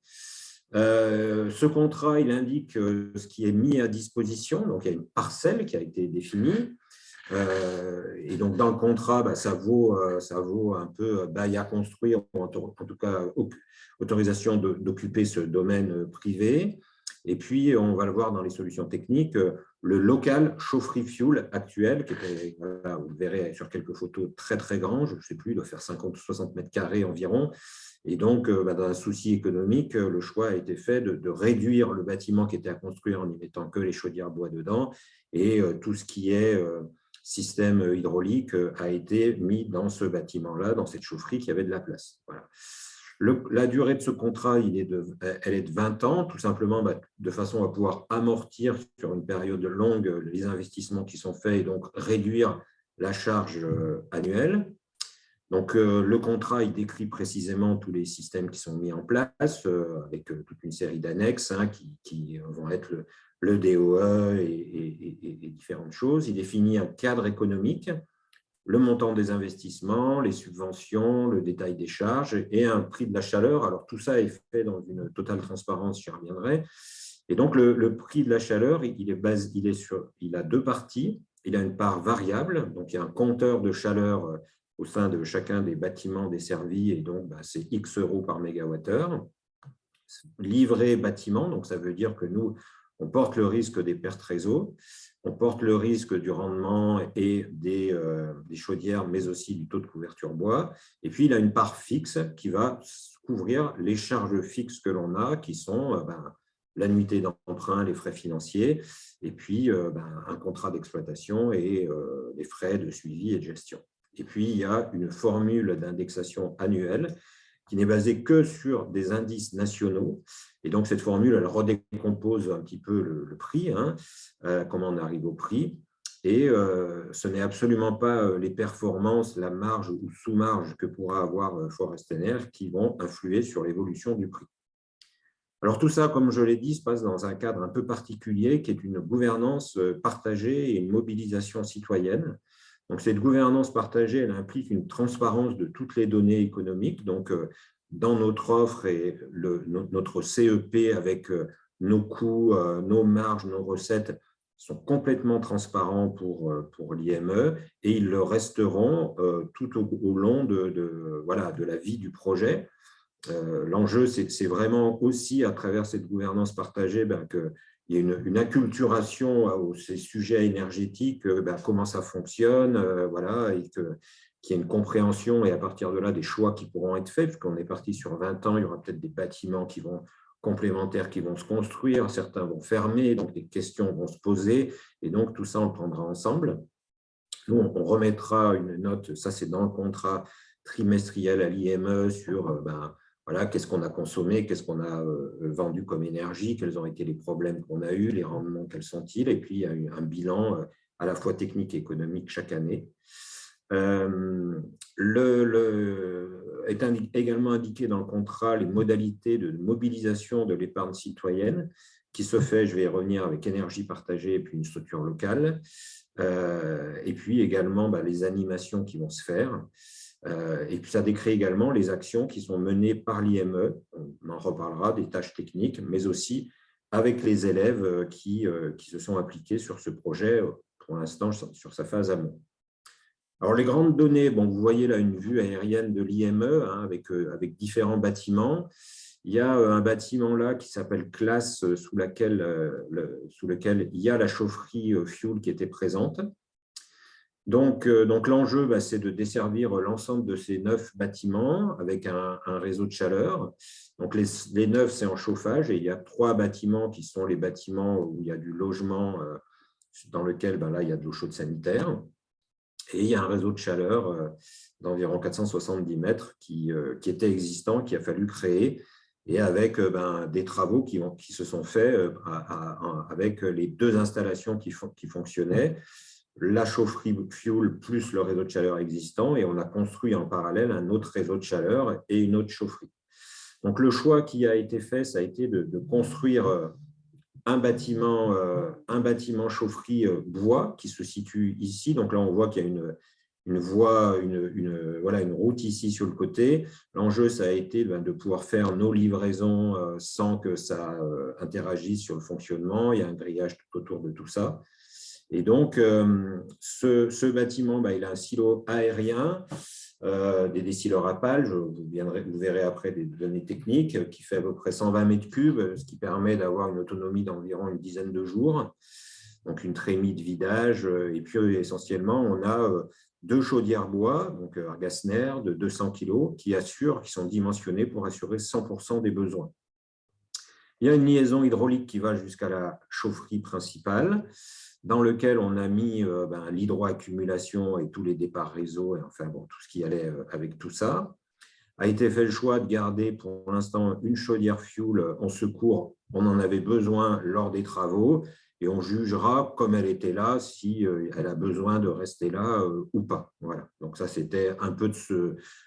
Ce contrat, il indique ce qui est mis à disposition, donc il y a une parcelle qui a été définie. Et donc, dans le contrat, ça vaut un peu bail à construire, ou en tout cas autorisation d'occuper ce domaine privé. Et puis, on va le voir dans les solutions techniques, le local chaufferie fuel actuel, qui était, vous le verrez sur quelques photos, très très grand, je ne sais plus, il doit faire 50 ou 60 mètres carrés environ. Et donc, dans un souci économique, le choix a été fait de réduire le bâtiment qui était à construire en n'y mettant que les chaudières bois dedans, et tout ce qui est système hydraulique a été mis dans ce bâtiment-là, dans cette chaufferie qui avait de la place. Voilà. La durée de ce contrat, elle est de 20 ans, tout simplement de façon à pouvoir amortir sur une période longue les investissements qui sont faits et donc réduire la charge annuelle. Donc, le contrat, il décrit précisément tous les systèmes qui sont mis en place, avec toute une série d'annexes qui vont être le DOE et différentes choses. Il définit un cadre économique, le montant des investissements, les subventions, le détail des charges et un prix de la chaleur. Alors, tout ça est fait dans une totale transparence, j'y reviendrai. Et donc, le prix de la chaleur, il a deux parties. Il a une part variable, donc il y a un compteur de chaleur au sein de chacun des bâtiments desservis, et donc c'est X euros par mégawattheure. Livré bâtiment, donc ça veut dire que nous, on porte le risque des pertes réseau, on porte le risque du rendement et des chaudières, mais aussi du taux de couverture bois. Et puis, il a une part fixe qui va couvrir les charges fixes que l'on a, qui sont l'annuité d'emprunt, les frais financiers, et puis un contrat d'exploitation et les frais de suivi et de gestion. Et puis, il y a une formule d'indexation annuelle qui n'est basée que sur des indices nationaux. Et donc, cette formule, elle redécompose un petit peu le prix, comment on arrive au prix. Et ce n'est absolument pas les performances, la marge ou sous-marge que pourra avoir Forestener qui vont influer sur l'évolution du prix. Alors, tout ça, comme je l'ai dit, se passe dans un cadre un peu particulier qui est une gouvernance partagée et une mobilisation citoyenne. Donc, cette gouvernance partagée, elle implique une transparence de toutes les données économiques. Donc, dans notre offre et notre CEP avec nos coûts, nos marges, nos recettes sont complètement transparents pour l'IME, et ils le resteront tout au long de la vie du projet. L'enjeu, c'est vraiment aussi à travers cette gouvernance partagée qu'il y a une acculturation à ces sujets énergétiques, comment ça fonctionne, et qu'il y ait une compréhension, et à partir de là, des choix qui pourront être faits, puisqu'on est parti sur 20 ans, il y aura peut-être des bâtiments complémentaires qui vont se construire, certains vont fermer, donc des questions vont se poser, et donc tout ça, on le prendra ensemble. Nous, on remettra une note, ça c'est dans le contrat trimestriel à l'IME sur qu'est-ce qu'on a consommé, qu'est-ce qu'on a vendu comme énergie, quels ont été les problèmes qu'on a eus, les rendements, quels sont-ils, et puis il y a un bilan à la fois technique et économique chaque année. Est également indiqué dans le contrat les modalités de mobilisation de l'épargne citoyenne qui se fait, je vais y revenir, avec énergie partagée et puis une structure locale. Et puis également les animations qui vont se faire. Et puis ça décrit également les actions qui sont menées par l'IME, on en reparlera, des tâches techniques, mais aussi avec les élèves qui se sont appliqués sur ce projet, pour l'instant sur sa phase amont. Alors les grandes données, bon, vous voyez là une vue aérienne de l'IME avec différents bâtiments. Il y a un bâtiment là qui s'appelle Classe, sous lequel il y a la chaufferie fuel qui était présente. Donc l'enjeu, c'est de desservir l'ensemble de ces 9 bâtiments avec un réseau de chaleur. Donc les 9, c'est en chauffage, et il y a 3 bâtiments qui sont les bâtiments où il y a du logement dans lequel là, il y a de l'eau chaude sanitaire. Et il y a un réseau de chaleur d'environ 470 mètres qui était existant, qui a fallu créer, et avec des travaux qui se sont faits avec les 2 installations qui fonctionnaient, la chaufferie fuel plus le réseau de chaleur existant, et on a construit en parallèle un autre réseau de chaleur et une autre chaufferie. Donc le choix qui a été fait, ça a été de construire un bâtiment chaufferie bois qui se situe ici. Donc là, on voit qu'il y a une voie, une route ici sur le côté. L'enjeu, ça a été de pouvoir faire nos livraisons sans que ça interagisse sur le fonctionnement. Il y a un grillage tout autour de tout ça. Et donc, ce bâtiment, il a un silo aérien, des décileurs à pales, vous verrez après des données techniques, qui fait à peu près 120 mètres cubes, ce qui permet d'avoir une autonomie d'environ une dizaine de jours, donc une trémie de vidage. Et puis essentiellement, on a 2 chaudières bois, donc Argasner, de 200 kg, qui sont dimensionnées pour assurer 100% des besoins. Il y a une liaison hydraulique qui va jusqu'à la chaufferie principale, dans lequel on a mis l'hydroaccumulation et tous les départs réseau, et enfin tout ce qui allait avec tout ça. A été fait le choix de garder pour l'instant une chaudière fuel en secours. On en avait besoin lors des travaux, et on jugera comme elle était là si elle a besoin de rester là ou pas. Voilà. Donc ça, c'était un peu de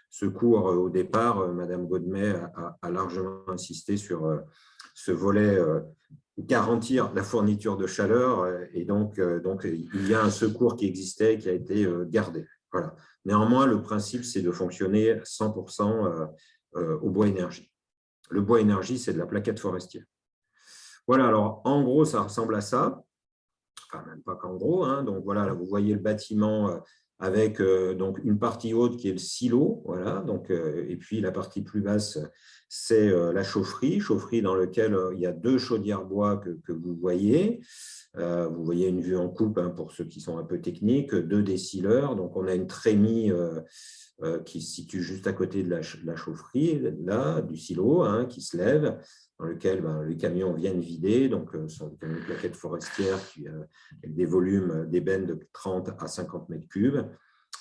ce cours au départ. Madame Godmet a largement insisté sur ce volet garantir la fourniture de chaleur, et donc il y a un secours qui existait, qui a été gardé. Voilà. Néanmoins, le principe, c'est de fonctionner 100% au bois énergie. Le bois énergie, c'est de la plaquette forestière. Voilà, alors en gros, ça ressemble à ça. Enfin, même pas qu'en gros. Donc voilà, là, vous voyez le bâtiment avec donc une partie haute qui est le silo, voilà. Donc, et puis la partie plus basse, c'est la chaufferie dans laquelle il y a 2 chaudières bois que vous voyez. Vous voyez une vue en coupe pour ceux qui sont un peu techniques, 2 décileurs. Donc on a une trémie qui se situe juste à côté de la chaufferie, là, du silo, qui se lève, dans lequel les camions viennent vider. Donc ce sont des camions de plaquettes forestières avec des volumes d'ébène de 30 à 50 mètres cubes.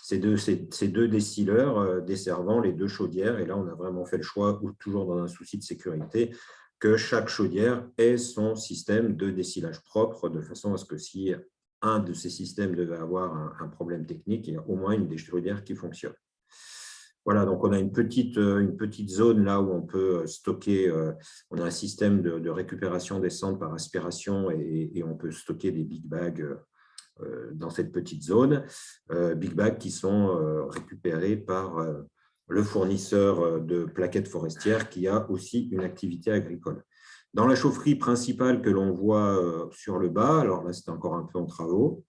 Ces deux décileurs desservant les 2 chaudières. Et là, on a vraiment fait le choix, toujours dans un souci de sécurité, que chaque chaudière ait son système de dessillage propre, de façon à ce que si un de ces systèmes devait avoir un problème technique, il y a au moins une des chaudières qui fonctionne. Voilà, donc on a une petite zone là où on peut stocker, on a un système de récupération des cendres par aspiration, et on peut stocker des big bags dans cette petite zone, big bags qui sont récupérés par le fournisseur de plaquettes forestières, qui a aussi une activité agricole. Dans la chaufferie principale que l'on voit sur le bas, alors là c'est encore un peu en travaux,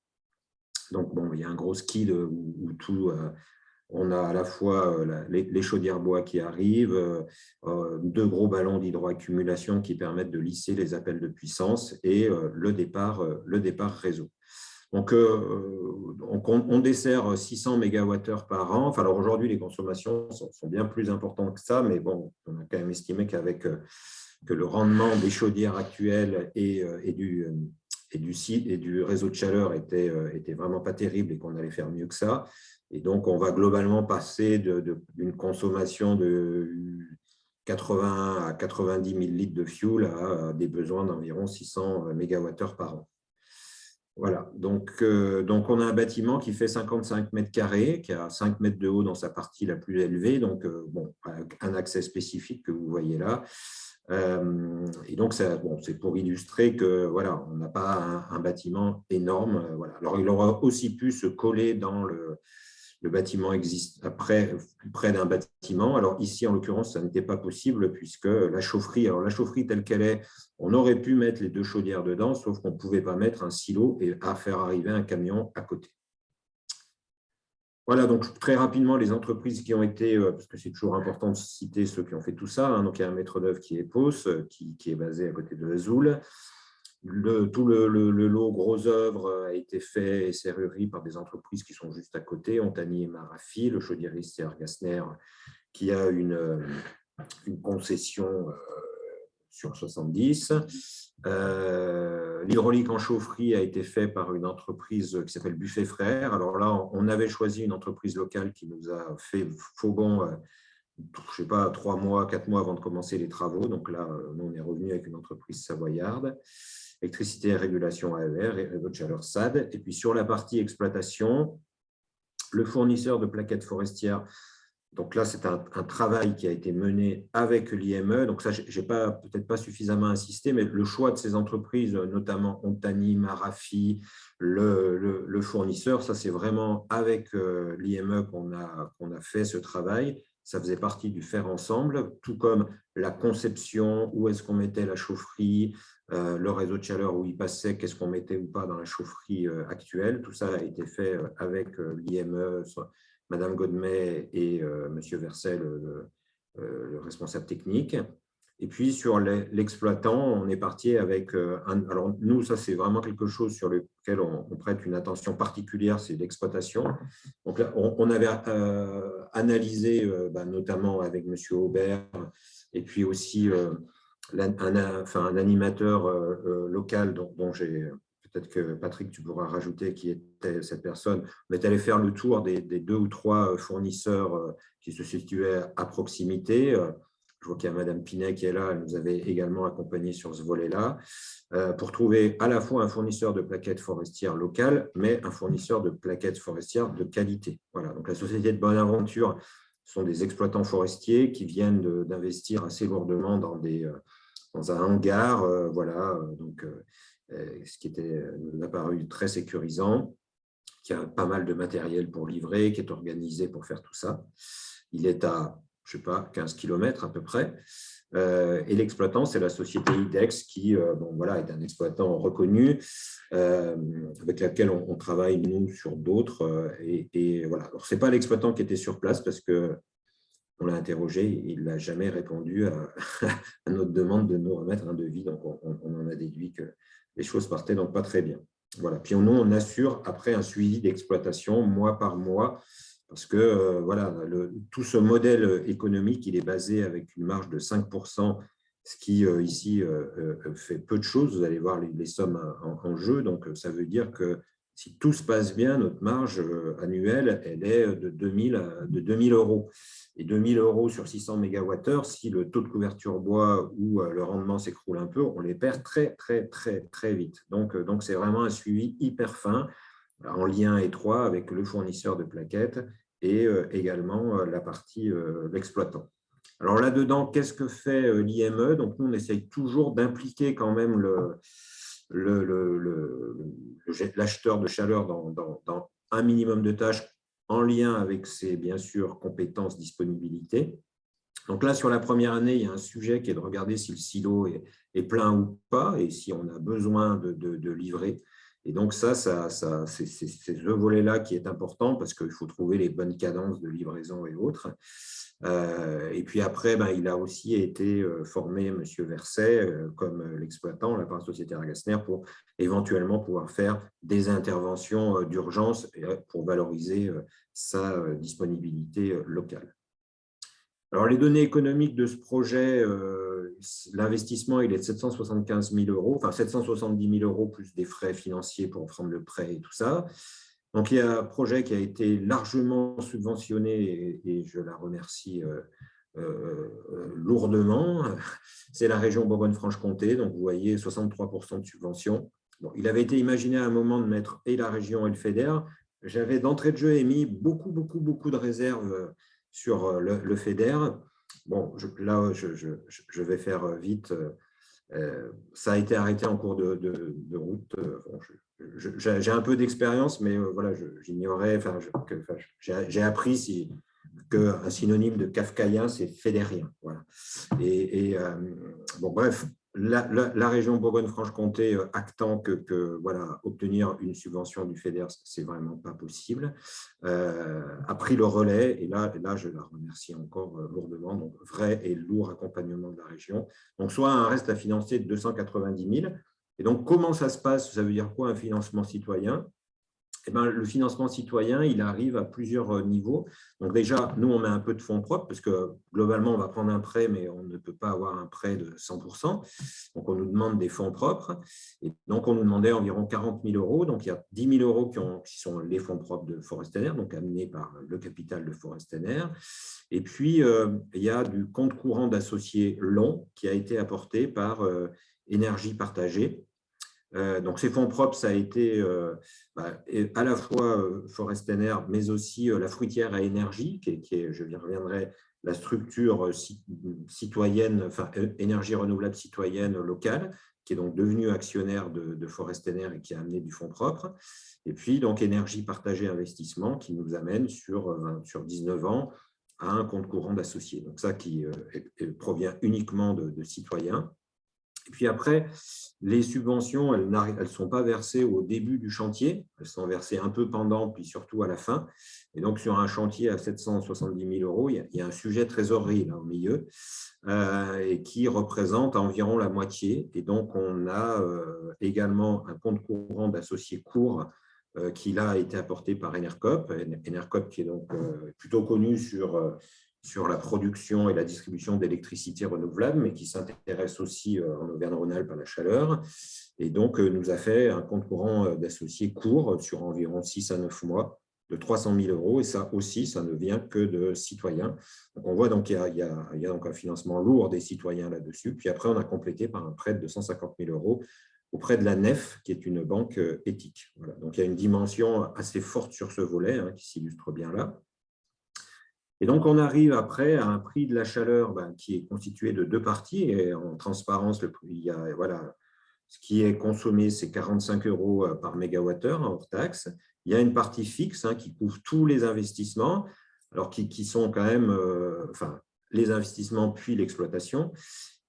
donc bon, il y a un gros skid où tout... on a à la fois les chaudières bois qui arrivent, 2 gros ballons d'hydroaccumulation qui permettent de lisser les appels de puissance, et le départ réseau. Donc, on dessert 600 MWh par an. Enfin, alors aujourd'hui, les consommations sont bien plus importantes que ça, mais bon, on a quand même estimé qu'avec que le rendement des chaudières actuelles et du réseau de chaleur était vraiment pas terrible, et qu'on allait faire mieux que ça. Et donc, on va globalement passer d'une consommation de 80 à 90 000 litres de fuel à des besoins d'environ 600 MWh par an. Voilà, donc on a un bâtiment qui fait 55 mètres carrés, qui a 5 mètres de haut dans sa partie la plus élevée, donc bon, avec un accès spécifique que vous voyez là. Et donc, c'est pour illustrer que voilà, on n'a pas un bâtiment énorme. Voilà. Alors, il aurait aussi pu se coller dans le bâtiment existe après, plus près d'un bâtiment. Alors ici, en l'occurrence, ça n'était pas possible puisque la chaufferie telle qu'elle est, on aurait pu mettre les 2 chaudières dedans, sauf qu'on ne pouvait pas mettre un silo et à faire arriver un camion à côté. Voilà, donc très rapidement, les entreprises qui ont été, parce que c'est toujours important de citer ceux qui ont fait tout ça, hein, donc il y a un maître d'œuvre qui est POS, qui est basé à côté de Vesoul. Tout le lot gros œuvre a été fait et serrurerie par des entreprises qui sont juste à côté, Ontani et Marafi, le chaudieriste c'est Argasner qui a une concession sur 70. L'hydraulique en chaufferie a été fait par une entreprise qui s'appelle Buffet Frères. Alors là, on avait choisi une entreprise locale qui nous a fait faux bon, je ne sais pas, 3 mois, 4 mois avant de commencer les travaux. Donc là, nous, on est revenu avec une entreprise savoyarde. Électricité et régulation AER et réseau de chaleur SAD. Et puis sur la partie exploitation, le fournisseur de plaquettes forestières. Donc là, c'est un travail qui a été mené avec l'IME. Donc ça, je n'ai peut-être pas suffisamment insisté, mais le choix de ces entreprises, notamment Ontani, Marafi, le fournisseur, ça c'est vraiment avec l'IME qu'on a fait ce travail. Ça faisait partie du faire ensemble, tout comme la conception, où est-ce qu'on mettait la chaufferie, le réseau de chaleur où il passait, qu'est-ce qu'on mettait ou pas dans la chaufferie actuelle. Tout ça a été fait avec l'IME, Madame Godmet et Monsieur Verset, le responsable technique. Et puis, sur l'exploitant, on est parti avec alors, nous, ça, c'est vraiment quelque chose sur lequel on prête une attention particulière, c'est l'exploitation. Donc là, on avait analysé, notamment avec Monsieur Aubert, et puis aussi un animateur local dont j'ai... Peut-être que Patrick, tu pourras rajouter qui était cette personne. On est allé faire le tour des 2 ou 3 fournisseurs qui se situaient à proximité. Je vois qu'il y a Madame Pinet qui est là, elle nous avait également accompagnés sur ce volet-là, pour trouver à la fois un fournisseur de plaquettes forestières locales, mais un fournisseur de plaquettes forestières de qualité. Voilà. Donc la société de Bonaventure sont des exploitants forestiers qui viennent d'investir assez lourdement dans un hangar. Voilà. Donc, ce qui nous a paru très sécurisant, qui a pas mal de matériel pour livrer, qui est organisé pour faire tout ça. Il est à, je ne sais pas, 15 km à peu près. Et l'exploitant, c'est la société IDEX qui est un exploitant reconnu, avec laquelle on travaille, nous, sur d'autres. Et voilà. Alors, ce n'est pas l'exploitant qui était sur place parce qu'on l'a interrogé, il n'a jamais répondu à notre demande de nous remettre un devis. Donc, on en a déduit que les choses partaient donc pas très bien. Voilà. Puis nous, on assure après un suivi d'exploitation mois par mois, parce que tout ce modèle économique, il est basé avec une marge de 5%, ce qui ici fait peu de choses. Vous allez voir les sommes en jeu. Donc, ça veut dire que si tout se passe bien, notre marge annuelle, elle est de 2 000 euros. Et 2 000 euros sur 600 mégawattheures, si le taux de couverture bois ou le rendement s'écroule un peu, on les perd très, très, très, très vite. Donc c'est vraiment un suivi hyper fin, en lien étroit avec le fournisseur de plaquettes et également la partie l'exploitant. Alors là-dedans, qu'est-ce que fait l'IME? Donc nous, on essaye toujours d'impliquer quand même l'acheteur de chaleur dans un minimum de tâches en lien avec ses, bien sûr, compétences, disponibilité. Donc là, sur la première année, il y a un sujet qui est de regarder si le silo est plein ou pas et si on a besoin de livrer. Et donc c'est ce volet-là qui est important parce qu'il faut trouver les bonnes cadences de livraison et autres. Et puis après, il a aussi été formé, M. Verset, comme l'exploitant, la part société Argasner, pour éventuellement pouvoir faire des interventions d'urgence pour valoriser sa disponibilité locale. Alors, les données économiques de ce projet, l'investissement, il est de 775 000 euros, enfin 770 000 euros plus des frais financiers pour prendre le prêt et tout ça. Donc, il y a un projet qui a été largement subventionné et je la remercie lourdement. C'est la région Bourgogne-Franche-Comté. Donc, vous voyez, 63% de subvention Bon, il avait été imaginé à un moment de mettre et la région et le FEDER. J'avais d'entrée de jeu émis beaucoup de réserves sur le FEDER. Bon, là, je vais faire vite. Ça a été arrêté en cours de route. Bon, j'ai un peu d'expérience, mais voilà, j'ignorais, j'ai appris qu'un synonyme de kafkaïen, c'est fédérien. Voilà. Bon, bref, la région Bourgogne-Franche-Comté actant que voilà, obtenir une subvention du FEDER, c'est vraiment pas possible, a pris le relais, et là je la remercie encore lourdement, donc vrai et lourd accompagnement de la région. Donc soit un reste à financer de 290 000, et donc comment ça se passe? Ça veut dire quoi un financement citoyen? Eh bien, le financement citoyen, il arrive à plusieurs niveaux. Donc déjà, nous, on met un peu de fonds propres parce que globalement, on va prendre un prêt, mais on ne peut pas avoir un prêt de 100%. Donc, on nous demande des fonds propres. Et donc, on nous demandait environ 40 000 euros. Donc, il y a 10 000 euros qui sont les fonds propres de Forest-NR, donc amenés par le capital de Forest-NR. Et puis, il y a du compte courant d'associés long qui a été apporté par Énergie Partagée. Donc, ces fonds propres, ça a été à la fois Forest-NR, mais aussi la fruitière à énergie, qui est, je y reviendrai, la structure citoyenne, enfin, énergie renouvelable citoyenne locale, qui est donc devenue actionnaire de Forest-NR et qui a amené du fonds propre. Et puis, donc, Énergie Partagée Investissement, qui nous amène sur 19 ans à un compte courant d'associés. Donc, ça qui provient uniquement de citoyens. Et puis après, les subventions, elles ne sont pas versées au début du chantier, elles sont versées un peu pendant, puis surtout à la fin. Et donc, sur un chantier à 770 000 euros, il y a un sujet trésorerie là, au milieu, et qui représente environ la moitié. Et donc, on a également un compte courant d'associés courts qui là a été apporté par Enercop. Enercop qui est donc plutôt connu sur la production et la distribution d'électricité renouvelable, mais qui s'intéresse aussi en Auvergne-Rhône-Alpes à la chaleur. Et donc, nous a fait un compte courant d'associés court sur environ 6 à 9 mois de 300 000 euros. Et ça aussi, ça ne vient que de citoyens. Donc, on voit donc qu'il y a donc un financement lourd des citoyens là-dessus. Puis après, on a complété par un prêt de 250 000 euros auprès de la NEF, qui est une banque éthique. Voilà. Donc, il y a une dimension assez forte sur ce volet qui s'illustre bien là. Et donc, on arrive après à un prix de la chaleur qui est constitué de deux parties. Et en transparence, il y a, voilà, ce qui est consommé, c'est 45 euros par mégawattheure hors taxe. Il y a une partie fixe qui couvre tous les investissements, alors qui sont quand même, les investissements puis l'exploitation,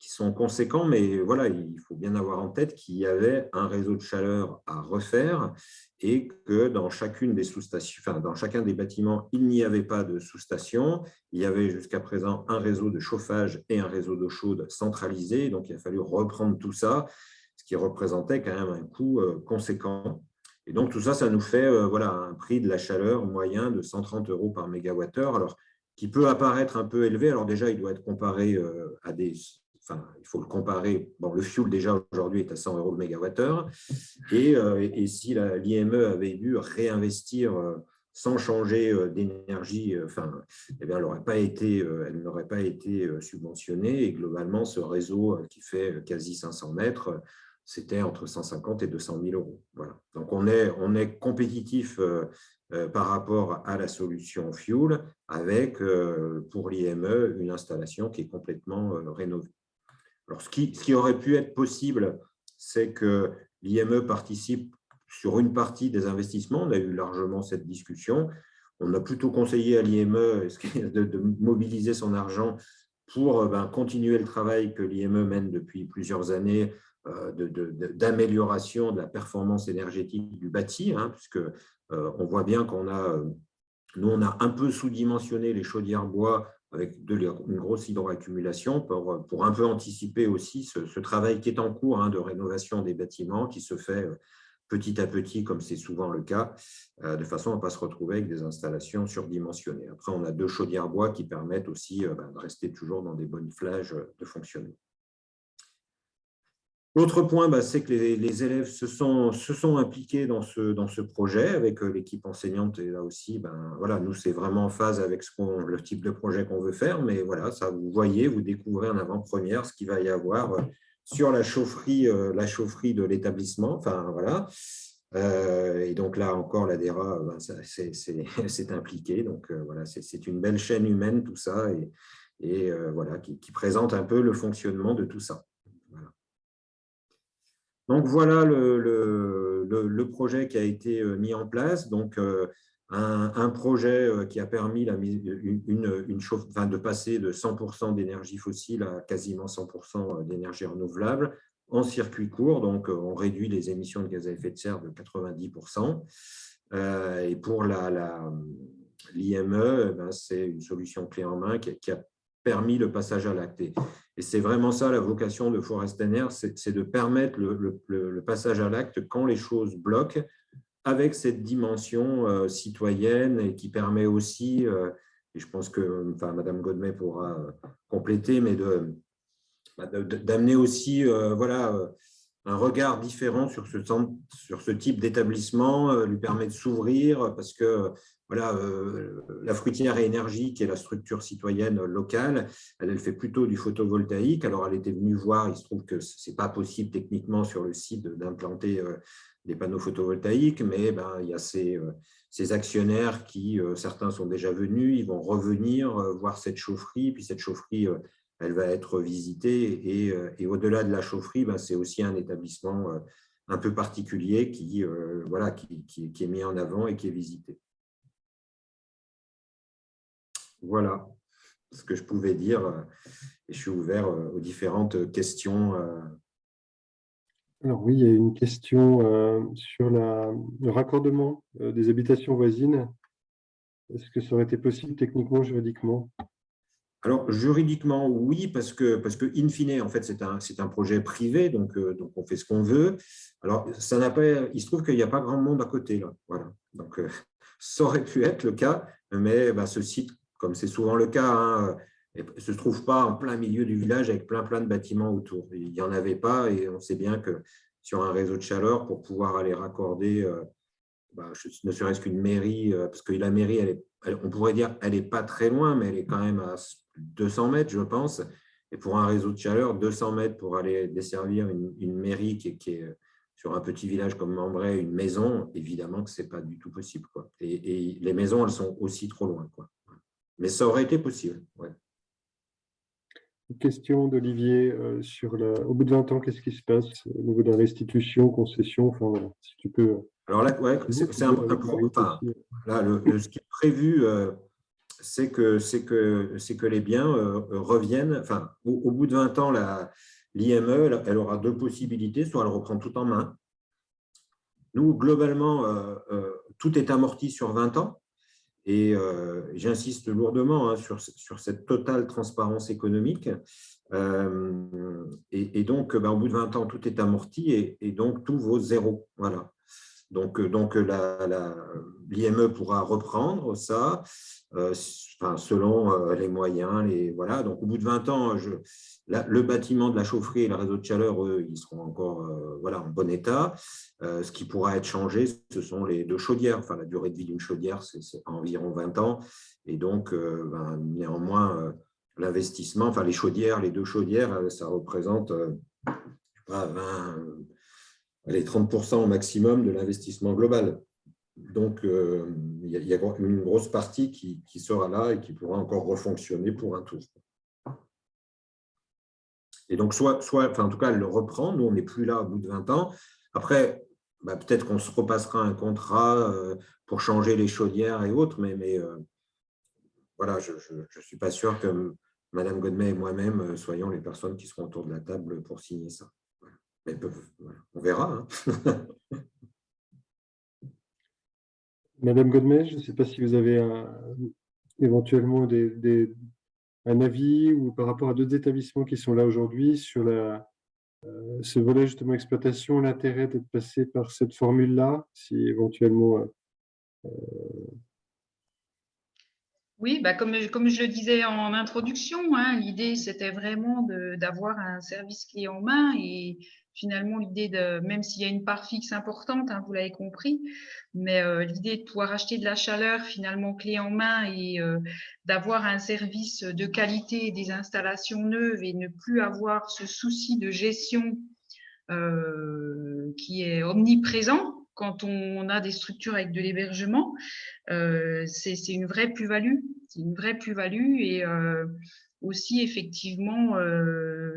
qui sont conséquents, mais voilà, il faut bien avoir en tête qu'il y avait un réseau de chaleur à refaire et que dans chacune des sous-stations, dans chacun des bâtiments, il n'y avait pas de sous-station. Il y avait jusqu'à présent un réseau de chauffage et un réseau d'eau chaude centralisé. Donc, il a fallu reprendre tout ça, ce qui représentait quand même un coût conséquent. Et donc, tout ça, ça nous fait voilà, un prix de la chaleur moyen de 130 euros par mégawattheure, alors qui peut apparaître un peu élevé. Alors déjà, il doit être comparé à des... Enfin, il faut le comparer. Bon, le fioul, déjà, aujourd'hui, est à 100 euros le mégawattheure. Et si l'IME avait dû réinvestir sans changer d'énergie, eh bien, elle n'aurait pas été subventionnée. Et globalement, ce réseau qui fait quasi 500 mètres, c'était entre 150 et 200 000 euros. Voilà. Donc, on est compétitif par rapport à la solution fuel avec, pour l'IME, une installation qui est complètement rénovée. Alors, ce qui aurait pu être possible, c'est que l'IME participe sur une partie des investissements. On a eu largement cette discussion. On a plutôt conseillé à l'IME de mobiliser son argent pour continuer le travail que l'IME mène depuis plusieurs années d'amélioration de la performance énergétique du bâti, puisque on voit bien qu'on a, nous, on a un peu sous-dimensionné les chaudières bois avec une grosse hydroaccumulation pour un peu anticiper aussi ce travail qui est en cours de rénovation des bâtiments qui se fait petit à petit, comme c'est souvent le cas, de façon à ne pas se retrouver avec des installations surdimensionnées. Après, on a 2 chaudières bois qui permettent aussi de rester toujours dans des bonnes plages de fonctionnement. L'autre point, c'est que les élèves se sont impliqués dans ce projet avec l'équipe enseignante. Et là aussi, voilà, nous, c'est vraiment en phase avec le type de projet qu'on veut faire. Mais voilà, ça, vous voyez, vous découvrez en avant-première ce qu'il va y avoir sur la chaufferie de l'établissement. Enfin, voilà. Et donc là encore, l'ADERA s'est impliqué. Donc voilà, c'est une belle chaîne humaine, tout ça, et voilà, qui présente un peu le fonctionnement de tout ça. Voilà. Donc voilà le projet qui a été mis en place. Donc un projet qui a permis de passer de 100% d'énergie fossile à quasiment 100% d'énergie renouvelable en circuit court. Donc on réduit les émissions de gaz à effet de serre de 90%. Et pour l'IME, c'est une solution clé en main qui a permis le passage à l'acte. Et c'est vraiment ça la vocation de Forest Energy, c'est de permettre le passage à l'acte quand les choses bloquent, avec cette dimension citoyenne et qui permet aussi, et je pense que Madame Godmet pourra compléter, mais d'amener aussi voilà, un regard différent sur ce type d'établissement, lui permet de s'ouvrir parce que voilà, la fruitière et énergie, qui est la structure citoyenne locale, elle fait plutôt du photovoltaïque. Alors, elle était venue voir, il se trouve que ce n'est pas possible techniquement sur le site d'implanter des panneaux photovoltaïques, mais il y a ces actionnaires qui, certains sont déjà venus, ils vont revenir voir cette chaufferie, puis cette chaufferie, elle va être visitée, et au-delà de la chaufferie, c'est aussi un établissement un peu particulier voilà, qui est mis en avant et qui est visité. Voilà ce que je pouvais dire, et je suis ouvert aux différentes questions. Alors oui, il y a une question sur le raccordement des habitations voisines. Est-ce que ça aurait été possible techniquement, juridiquement? Alors, juridiquement, oui, parce que in fine, en fait, c'est un projet privé, donc on fait ce qu'on veut. Alors, ça n'a pas, il se trouve qu'il n'y a pas grand monde à côté, là. Voilà. Donc, ça aurait pu être le cas, mais ce site, comme c'est souvent le cas, ne se trouve pas en plein milieu du village avec plein de bâtiments autour. Il n'y en avait pas, et on sait bien que sur un réseau de chaleur, pour pouvoir aller raccorder, ne serait-ce qu'une mairie, parce que la mairie, on pourrait dire elle n'est pas très loin, mais elle est quand même à 200 mètres, je pense. Et pour un réseau de chaleur, 200 mètres pour aller desservir une mairie qui est sur un petit village comme Membray, une maison, évidemment que ce n'est pas du tout possible, quoi. Et les maisons, elles sont aussi trop loin, quoi. Mais ça aurait été possible, ouais. Une question d'Olivier sur au bout de 20 ans, qu'est-ce qui se passe au niveau de la restitution, concession, enfin voilà, si tu peux. Alors là, ouais, c'est ce qui est prévu, c'est que les biens reviennent. Enfin, au bout de 20 ans, l'IME, elle aura deux possibilités. Soit elle reprend tout en main. Nous, globalement, tout est amorti sur 20 ans. Et j'insiste lourdement sur cette totale transparence économique. Et donc, au bout de 20 ans, tout est amorti et donc tout vaut zéro. Voilà. Donc l'IME pourra reprendre ça, selon les moyens. Voilà. Donc, au bout de 20 ans, le bâtiment de la chaufferie et le réseau de chaleur, eux, ils seront encore en bon état. Ce qui pourra être changé, ce sont les deux chaudières. Enfin, la durée de vie d'une chaudière, c'est environ 20 ans. Et donc, néanmoins, l'investissement, les deux chaudières, ça représente 30% au maximum de l'investissement global. Donc, il y a une grosse partie qui sera là et qui pourra encore refonctionner pour un tour. Et donc, en tout cas, elle le reprend. Nous, on n'est plus là au bout de 20 ans. Après, peut-être qu'on se repassera un contrat pour changer les chaudières et autres, mais voilà, je ne suis pas sûr que Madame Godmet et moi-même soyons les personnes qui seront autour de la table pour signer ça. Mais on verra. Madame Godmet, je ne sais pas si vous avez éventuellement un avis ou par rapport à d'autres établissements qui sont là aujourd'hui sur ce volet justement exploitation, l'intérêt d'être passé par cette formule-là, si éventuellement… Oui, comme je le disais en introduction, l'idée c'était vraiment d'avoir un service clé en main et finalement l'idée de, même s'il y a une part fixe importante, hein, vous l'avez compris, mais l'idée de pouvoir acheter de la chaleur finalement clé en main et d'avoir un service de qualité, des installations neuves et ne plus avoir ce souci de gestion qui est omniprésent quand on a des structures avec de l'hébergement, c'est une vraie plus-value. C'est une vraie plus-value et aussi effectivement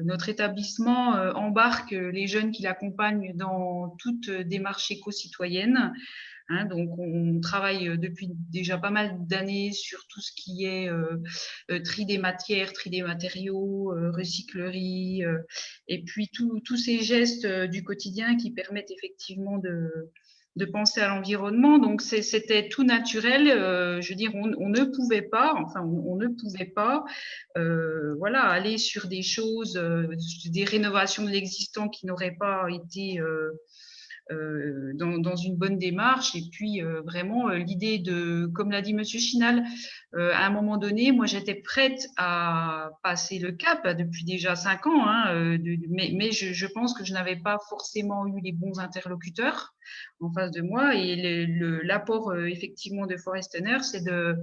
notre établissement embarque les jeunes qui l'accompagnent dans toute démarche éco-citoyenne. Hein, donc, on travaille depuis déjà pas mal d'années sur tout ce qui est tri des matières, tri des matériaux, recyclerie, et puis tous ces gestes du quotidien qui permettent effectivement de penser à l'environnement. Donc, c'était tout naturel. Je veux dire, on ne pouvait pas, enfin, on ne pouvait pas, voilà, aller sur des choses, des rénovations de l'existant qui n'auraient pas été dans une bonne démarche. Et puis vraiment l'idée de, comme l'a dit Monsieur Chinal, à un moment donné, moi j'étais prête à passer le cap depuis déjà 5 ans, hein, mais je pense que je n'avais pas forcément eu les bons interlocuteurs en face de moi. Et l'apport effectivement de Forestener, c'est de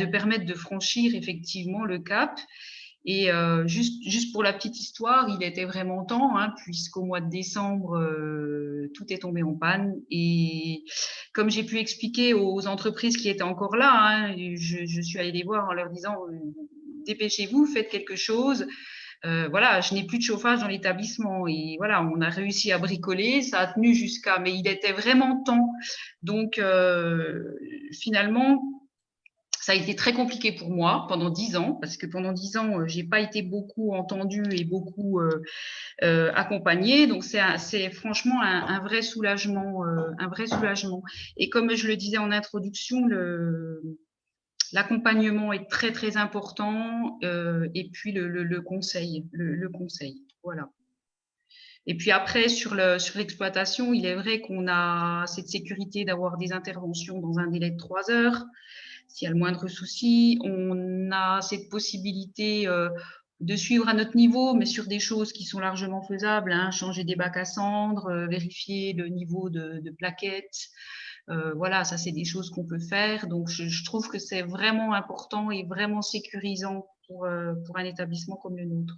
permettre de franchir effectivement le cap. Et juste pour la petite histoire, il était vraiment temps, hein, puisqu'au mois de décembre, tout est tombé en panne. Et comme j'ai pu expliquer aux entreprises qui étaient encore là, hein, je suis allée les voir en leur disant dépêchez-vous, faites quelque chose. Voilà, je n'ai plus de chauffage dans l'établissement. Et voilà, on a réussi à bricoler, ça a tenu jusqu'à, mais il était vraiment temps. Donc finalement, ça a été très compliqué pour moi pendant 10 ans, parce que pendant 10 ans, j'ai pas été beaucoup entendue et beaucoup accompagnée. Donc, c'est franchement un vrai soulagement, un vrai soulagement. Et comme je le disais en introduction, l'accompagnement est très, très important. Et puis, le conseil, le conseil. Voilà. Et puis après, sur l'exploitation, il est vrai qu'on a cette sécurité d'avoir des interventions dans un délai de 3 heures. S'il y a le moindre souci, on a cette possibilité de suivre à notre niveau, mais sur des choses qui sont largement faisables, hein, changer des bacs à cendres, vérifier le niveau de plaquettes. Voilà, ça c'est des choses qu'on peut faire. Donc je trouve que c'est vraiment important et vraiment sécurisant pour un établissement comme le nôtre.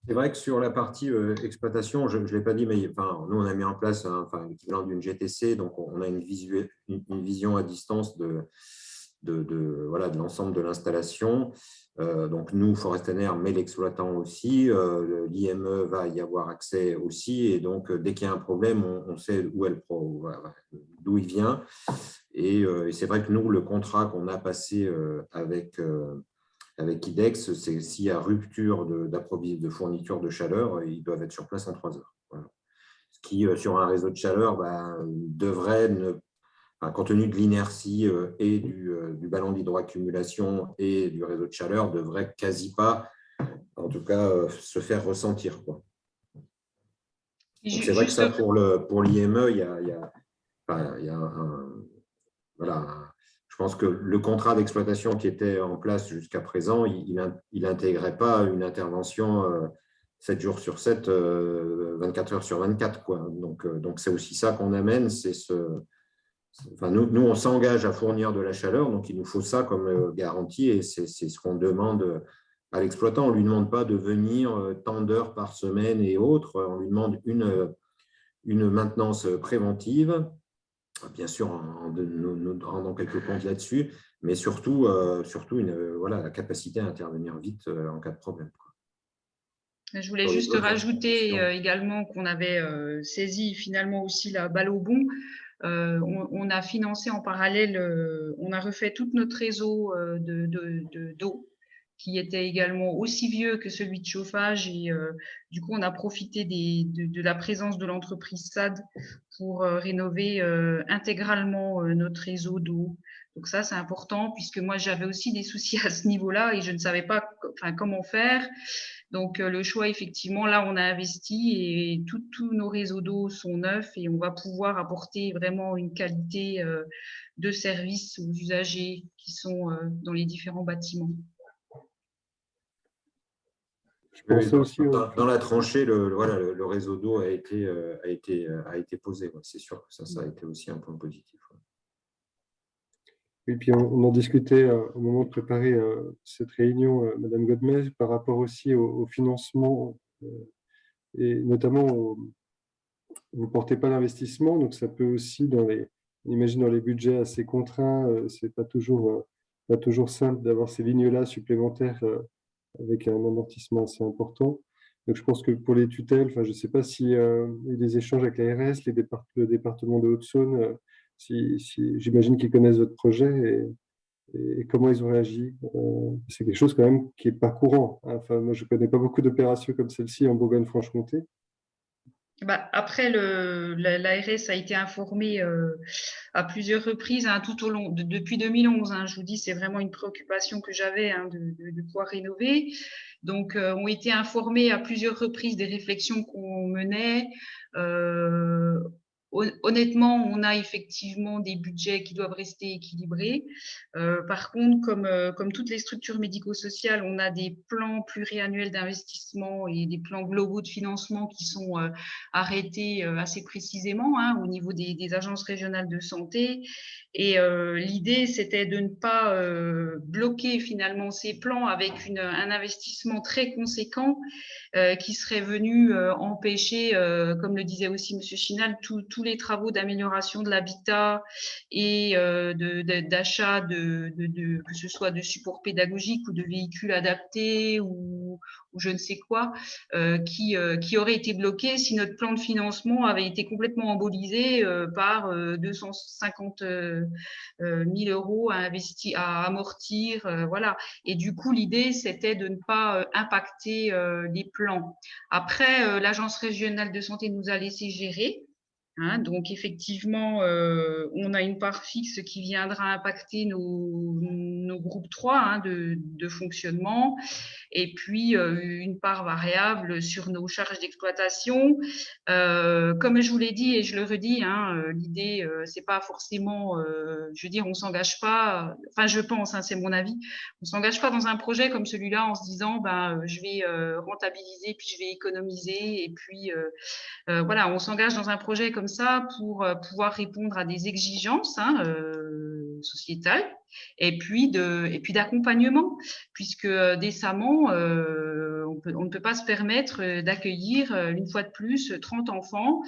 C'est vrai que sur la partie exploitation, je ne l'ai pas dit, mais enfin, nous, on a mis en place l'équivalent d'une GTC, donc on a une vision à distance de l'ensemble de l'installation. Donc nous, Forestener, mais l'exploitant aussi, l'IME va y avoir accès aussi, et donc dès qu'il y a un problème, on sait d'où il vient. Et c'est vrai que nous, le contrat qu'on a passé avec IDEX, c'est s'il y a rupture de fourniture de chaleur, ils doivent être sur place en 3 heures. Voilà. Ce qui, sur un réseau de chaleur, devrait, compte tenu de l'inertie et du ballon d'hydroaccumulation et du réseau de chaleur, devrait quasi pas, en tout cas, se faire ressentir, quoi. C'est vrai que ça, pour l'IME, il y a je pense que le contrat d'exploitation qui était en place jusqu'à présent, il n'intégrait pas une intervention 7 jours sur 7, 24 heures sur 24, quoi. Donc c'est aussi ça qu'on amène. Nous, on s'engage à fournir de la chaleur, donc il nous faut ça comme garantie, et c'est ce qu'on demande à l'exploitant. On ne lui demande pas de venir tant d'heures par semaine et autres. On lui demande une maintenance préventive, bien sûr en nous rendant quelques comptes là-dessus, mais surtout la capacité à intervenir vite en cas de problème. Je voulais juste rajouter également qu'on avait saisi finalement aussi la balle au bond. On a financé en parallèle, on a refait tout notre réseau d'eau, qui était également aussi vieux que celui de chauffage, et du coup on a profité de la présence de l'entreprise SAD pour rénover intégralement notre réseau d'eau. Donc ça c'est important, puisque moi j'avais aussi des soucis à ce niveau-là et je ne savais pas comment faire. Donc le choix, effectivement, là on a investi et tous nos réseaux d'eau sont neufs et on va pouvoir apporter vraiment une qualité de service aux usagers qui sont dans les différents bâtiments. Je pensais aussi dans la tranchée, le réseau d'eau a été posé. Ouais. C'est sûr que ça a été aussi un point positif. Ouais. Et puis on en discutait au moment de préparer cette réunion, Madame Godmez, par rapport aussi au financement et notamment vous ne portez pas l'investissement, donc ça peut aussi on imagine dans les budgets assez contraints, c'est pas toujours simple d'avoir ces lignes-là supplémentaires avec un amortissement assez important. Donc je pense que pour les tutelles, je ne sais pas s'il y a des échanges avec l'ARS, le département de Haute-Saône, j'imagine qu'ils connaissent votre projet et comment ils ont réagi. C'est quelque chose quand même qui n'est pas courant. Hein. Enfin, moi, je ne connais pas beaucoup d'opérations comme celle-ci en Bourgogne-Franche-Comté. Après, l'ARS a été informée à plusieurs reprises tout au long, depuis 2011. Je vous dis, c'est vraiment une préoccupation que j'avais de pouvoir rénover. Donc, ont été informés à plusieurs reprises des réflexions qu'on menait. Honnêtement, on a effectivement des budgets qui doivent rester équilibrés. Par contre, comme toutes les structures médico-sociales, on a des plans pluriannuels d'investissement et des plans globaux de financement qui sont arrêtés assez précisément au niveau des agences régionales de santé. Et l'idée, c'était de ne pas bloquer finalement ces plans avec un investissement très conséquent qui serait venu empêcher, comme le disait aussi M. Chinal, tous les travaux d'amélioration de l'habitat et d'achat que ce soit de supports pédagogiques ou de véhicules adaptés ou je ne sais quoi, qui aurait été bloqué si notre plan de financement avait été complètement embolisé par 250 000 euros à amortir. Voilà. Et du coup, l'idée, c'était de ne pas impacter les plans. Après, l'Agence régionale de santé nous a laissé gérer. Donc, effectivement, on a une part fixe qui viendra impacter nos groupes 3 de fonctionnement et puis une part variable sur nos charges d'exploitation. Comme je vous l'ai dit et je le redis, l'idée, c'est pas forcément, je veux dire, on s'engage pas, enfin je pense, c'est mon avis, on s'engage pas dans un projet comme celui-là en se disant, je vais rentabiliser, puis je vais économiser, et puis voilà, on s'engage dans un projet comme ça pour pouvoir répondre à des exigences sociétales et puis d'accompagnement, puisque décemment, on ne peut pas se permettre d'accueillir une fois de plus 30 enfants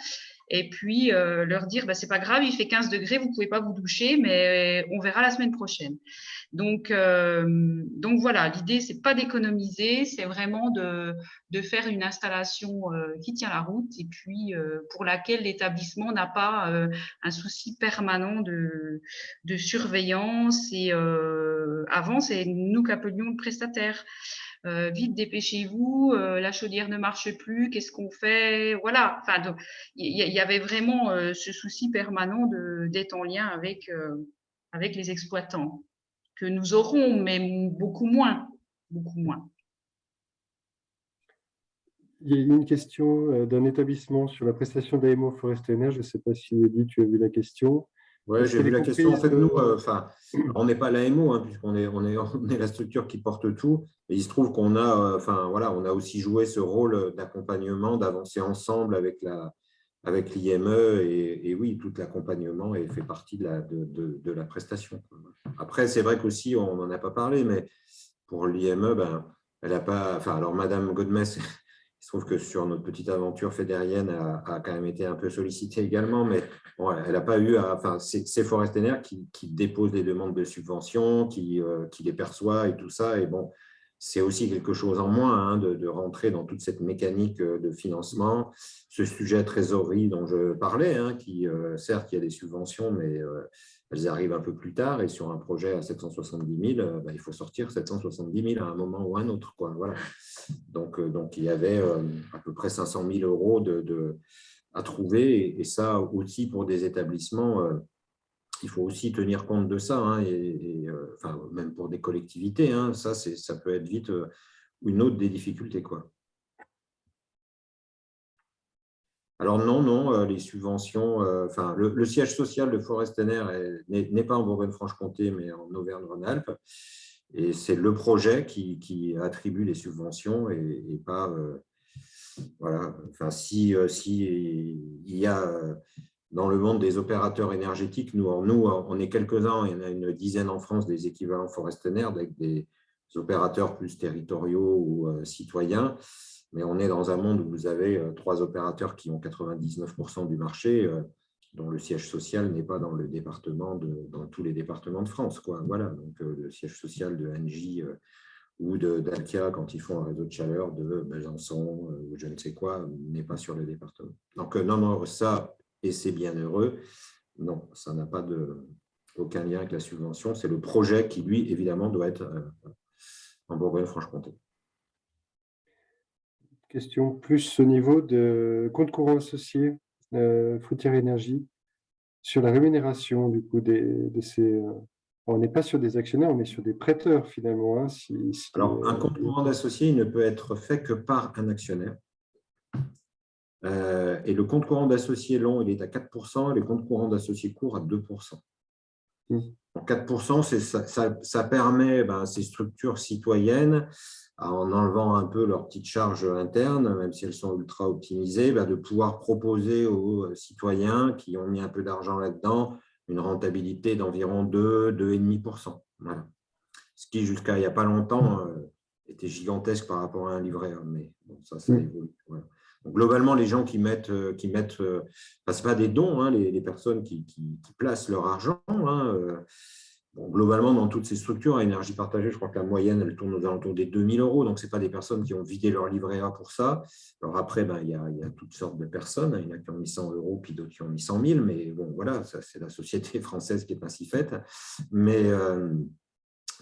et puis leur dire c'est pas grave, il fait 15 degrés, vous pouvez pas vous doucher, mais on verra la semaine prochaine. Donc voilà, l'idée c'est pas d'économiser, c'est vraiment de faire une installation qui tient la route et puis pour laquelle l'établissement n'a pas un souci permanent de surveillance et avant c'est nous qu'appelions le prestataire. Vite, dépêchez-vous, la chaudière ne marche plus, qu'est-ce qu'on fait? Voilà, enfin, il y avait vraiment ce souci permanent d'être en lien avec les exploitants, que nous aurons, mais beaucoup moins, beaucoup moins. Il y a une question d'un établissement sur la prestation d'AMO Forestener. Je ne sais pas si, Eddy, tu as vu la question. Oui, j'ai vu la question. En fait, nous, on n'est pas l'AMO, puisqu'on est la structure qui porte tout. Et il se trouve qu'on a, on a aussi joué ce rôle d'accompagnement, d'avancer ensemble avec l'IME. Et oui, tout l'accompagnement fait partie de la prestation. Après, c'est vrai qu'aussi, on n'en a pas parlé, mais pour l'IME, elle n'a pas. Alors, Madame Godmez, il se trouve que sur notre petite aventure fédérienne, elle a quand même été un peu sollicitée également, mais bon, elle n'a pas eu. C'est Forestener qui dépose les demandes de subvention, qui les perçoit et tout ça. Et bon, c'est aussi quelque chose en moins de rentrer dans toute cette mécanique de financement. Ce sujet trésorerie dont je parlais, qui, certes, il y a des subventions, mais elles arrivent un peu plus tard. Et sur un projet à 770 000, il faut sortir 770 000 à un moment ou à un autre. Quoi. Voilà. Donc, il y avait à peu près 500 000 euros à trouver. Et ça aussi, pour des établissements, il faut aussi tenir compte de ça. Même pour des collectivités, ça peut être vite une autre des difficultés. Quoi. Alors non, les subventions, le siège social de Forestener n'est pas en Bourgogne-Franche-Comté, mais en Auvergne-Rhône-Alpes. Et c'est le projet qui attribue les subventions et pas… voilà. Enfin, si il y a dans le monde des opérateurs énergétiques, nous on est quelques-uns, il y en a une dizaine en France, des équivalents Forestener, avec des opérateurs plus territoriaux ou citoyens. Mais on est dans un monde où vous avez 3 opérateurs qui ont 99% du marché, dont le siège social n'est pas dans le département dans tous les départements de France, quoi. Voilà, donc le siège social de Engie ou d'Alkia, quand ils font un réseau de chaleur de Besançon ou je ne sais quoi, n'est pas sur le département. Donc non, ça, et c'est bien heureux, non, ça n'a pas aucun lien avec la subvention. C'est le projet qui, lui, évidemment, doit être en Bourgogne-Franche-Comté. Question plus au niveau de compte courant associé, Fruitière Énergie, sur la rémunération du coup de ces… on n'est pas sur des actionnaires, on est sur des prêteurs finalement. Hein, alors, un compte courant d'associé, il ne peut être fait que par un actionnaire. Et le compte courant d'associé long, il est à 4%, et les comptes courants d'associé court à 2%. Donc 4%, ça permet à ces structures citoyennes, en enlevant un peu leurs petites charges internes, même si elles sont ultra optimisées, de pouvoir proposer aux citoyens qui ont mis un peu d'argent là-dedans une rentabilité d'environ 2,5%. Voilà. Ce qui, jusqu'à il n'y a pas longtemps, était gigantesque par rapport à un livret A, mais bon, ça évolue. Voilà. Donc, globalement, les gens qui mettent ce n'est pas des dons, hein, les personnes qui placent leur argent. Hein, bon, globalement, dans toutes ces structures à énergie partagée, je crois que la moyenne, elle tourne aux alentours des 2 000 €. Donc, ce n'est pas des personnes qui ont vidé leur livret A pour ça. Alors après, il y a toutes sortes de personnes. Il y en a qui ont mis 100 €, puis d'autres qui ont mis 100 000. Mais bon, voilà, c'est la société française qui est ainsi faite. Mais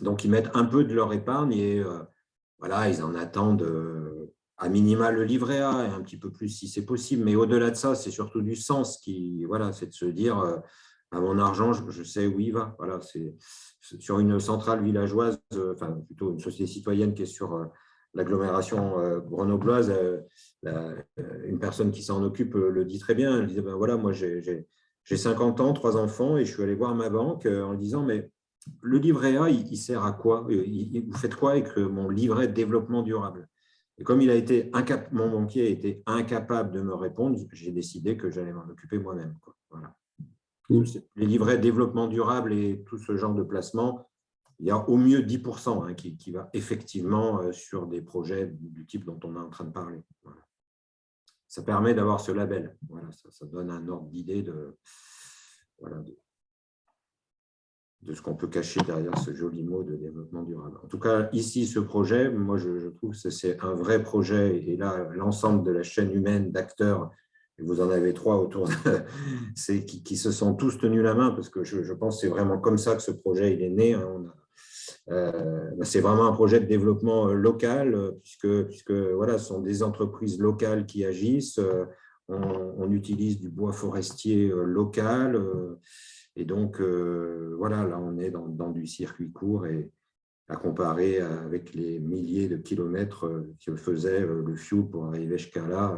donc, ils mettent un peu de leur épargne et voilà, ils en attendent à minima le livret A et un petit peu plus si c'est possible. Mais au-delà de ça, c'est surtout du sens voilà, c'est de se dire à mon argent, je sais où il va. Voilà, c'est sur une centrale villageoise, enfin plutôt une société citoyenne qui est sur l'agglomération grenobloise. Une personne qui s'en occupe le dit très bien. Elle disait voilà, moi j'ai 50 ans, 3 enfants et je suis allé voir ma banque en disant mais le livret A, il sert à quoi? Vous faites quoi avec mon livret de développement durable? Et comme mon banquier a été incapable de me répondre, j'ai décidé que j'allais m'en occuper moi-même. Voilà. Les livrets de développement durable et tout ce genre de placement, il y a au mieux 10% qui va effectivement sur des projets du type dont on est en train de parler. Voilà. Ça permet d'avoir ce label. Voilà, ça donne un ordre d'idée de ce qu'on peut cacher derrière ce joli mot de développement durable. En tout cas, ici, ce projet, moi, je trouve que c'est un vrai projet. Et là, l'ensemble de la chaîne humaine d'acteurs, et vous en avez 3 autour, qui se sont tous tenus la main, parce que je pense que c'est vraiment comme ça que ce projet il est né. C'est vraiment un projet de développement local, puisque voilà, ce sont des entreprises locales qui agissent. On utilise du bois forestier local. Et donc, voilà, là, on est dans du circuit court et à comparer avec les milliers de kilomètres que faisait le fuel pour arriver jusqu'à là,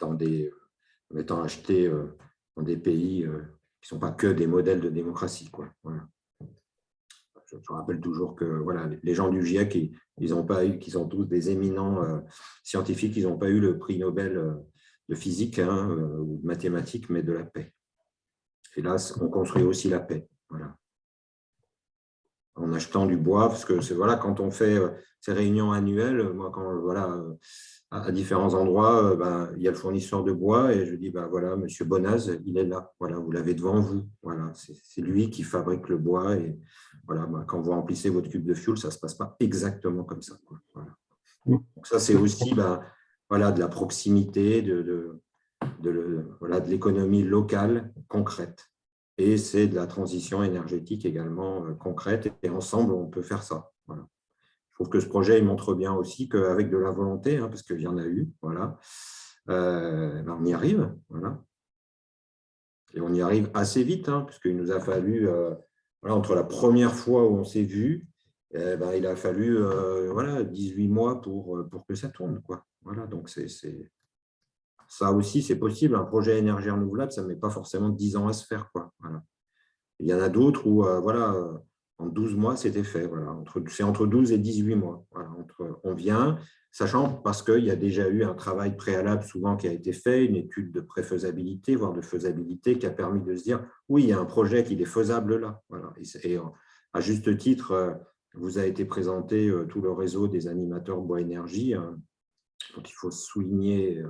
en étant acheté dans des pays qui ne sont pas que des modèles de démocratie, quoi. Voilà. Je rappelle toujours que voilà, les gens du GIEC, ils n'ont pas eu, qui sont tous des éminents scientifiques, ils n'ont pas eu le prix Nobel de physique ou de mathématiques, mais de la paix. Et là, on construit aussi la paix, voilà. En achetant du bois, parce que voilà, quand on fait ces réunions annuelles, moi, à différents endroits, il y a le fournisseur de bois et je dis, voilà, monsieur Bonaz, il est là, voilà, vous l'avez devant vous, voilà, c'est lui qui fabrique le bois et voilà, quand vous remplissez votre cube de fuel, ça ne se passe pas exactement comme ça, quoi. Voilà. Donc ça, c'est aussi voilà, de la proximité, de l'économie locale concrète. Et c'est de la transition énergétique également concrète. Et ensemble, on peut faire ça. Voilà. Je trouve que ce projet il montre bien aussi qu'avec de la volonté, parce qu'il y en a eu, voilà, on y arrive. Voilà. Et on y arrive assez vite, puisqu'il nous a fallu, entre la première fois où on s'est vu, il a fallu 18 mois pour que ça tourne, quoi. Voilà, donc ça aussi, c'est possible. Un projet énergie renouvelable, ça ne met pas forcément 10 ans à se faire, quoi. Voilà. Il y en a d'autres où, en 12 mois, c'était fait. Voilà. C'est entre 12 et 18 mois. Voilà. On vient, sachant parce qu'il y a déjà eu un travail préalable souvent qui a été fait, une étude de préfaisabilité, voire de faisabilité, qui a permis de se dire, oui, il y a un projet qui est faisable là. Voilà. Et à juste titre, vous a été présenté tout le réseau des animateurs bois énergie, dont il faut souligner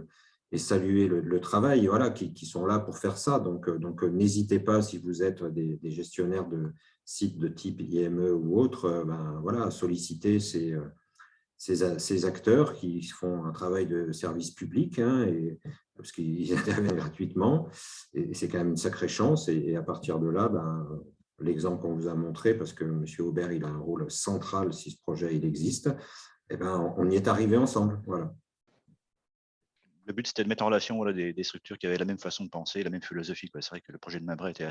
et saluer le travail, voilà, qui sont là pour faire ça. Donc n'hésitez pas, si vous êtes des gestionnaires de sites de type IME ou autre, voilà, à solliciter ces acteurs qui font un travail de service public, hein, parce qu'ils interviennent gratuitement. Et c'est quand même une sacrée chance. Et à partir de là, l'exemple qu'on vous a montré, parce que M. Aubert, il a un rôle central si ce projet il existe, on y est arrivé ensemble. Voilà. Le but, c'était de mettre en relation, voilà, des structures qui avaient la même façon de penser, la même philosophie. C'est vrai que le projet de Mabré était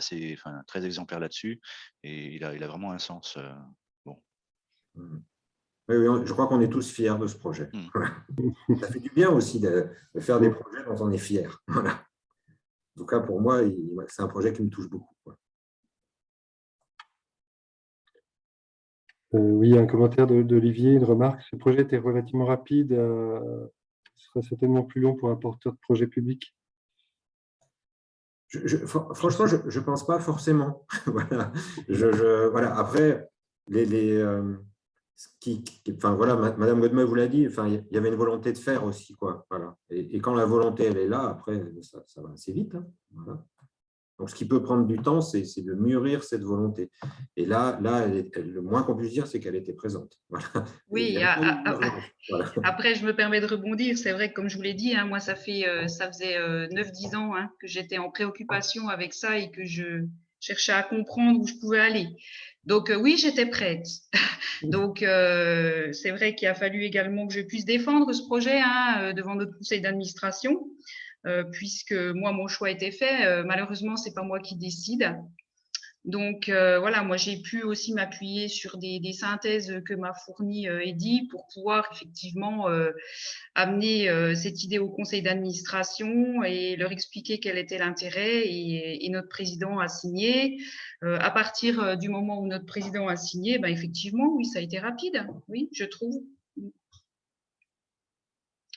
très exemplaire là-dessus, et il a vraiment un sens. Bon. Oui, je crois qu'on est tous fiers de ce projet. Ça fait du bien aussi de faire des projets dont on est fier. Voilà. En tout cas, pour moi, c'est un projet qui me touche beaucoup. Oui, un commentaire d'Olivier, une remarque. Ce projet était relativement rapide. Ce sera certainement plus long pour un porteur de projet public. Franchement, je ne pense pas forcément. Voilà. Voilà. Après, voilà, Madame Godemeux vous l'a dit, il y avait une volonté de faire aussi, quoi. Voilà. Et quand la volonté elle est là, après, ça va assez vite. Hein. Voilà. Donc, ce qui peut prendre du temps, c'est de mûrir cette volonté. Et là le moins qu'on puisse dire, c'est qu'elle était présente. Voilà. Oui, après, je me permets de rebondir. C'est vrai que, comme je vous l'ai dit, hein, moi, ça faisait 9-10 ans hein, que j'étais en préoccupation avec ça et que je cherchais à comprendre où je pouvais aller. Donc, oui, j'étais prête. Donc, c'est vrai qu'il a fallu également que je puisse défendre ce projet hein, devant notre conseil d'administration. Puisque moi, mon choix était fait. Malheureusement, c'est pas moi qui décide. Donc, voilà, moi, j'ai pu aussi m'appuyer sur des synthèses que m'a fourni Eddy pour pouvoir effectivement amener cette idée au conseil d'administration et leur expliquer quel était l'intérêt. Et notre président a signé. À partir du moment où notre président a signé, effectivement, oui, ça a été rapide, oui, je trouve.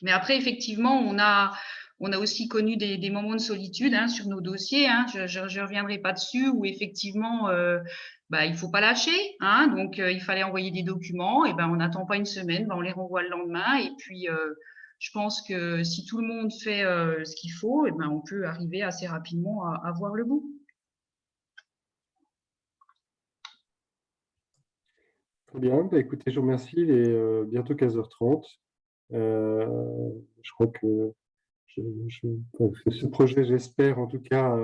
Mais après, effectivement, on a aussi connu des moments de solitude hein, sur nos dossiers. Hein, je ne reviendrai pas dessus, où effectivement, il ne faut pas lâcher. Hein, donc, il fallait envoyer des documents. Et on n'attend pas une semaine, on les renvoie le lendemain. Et puis, je pense que si tout le monde fait ce qu'il faut, on peut arriver assez rapidement à voir le bout. Très bien. Écoutez, je vous remercie. Il est bientôt 15h30. Je crois que ce projet, j'espère en tout cas,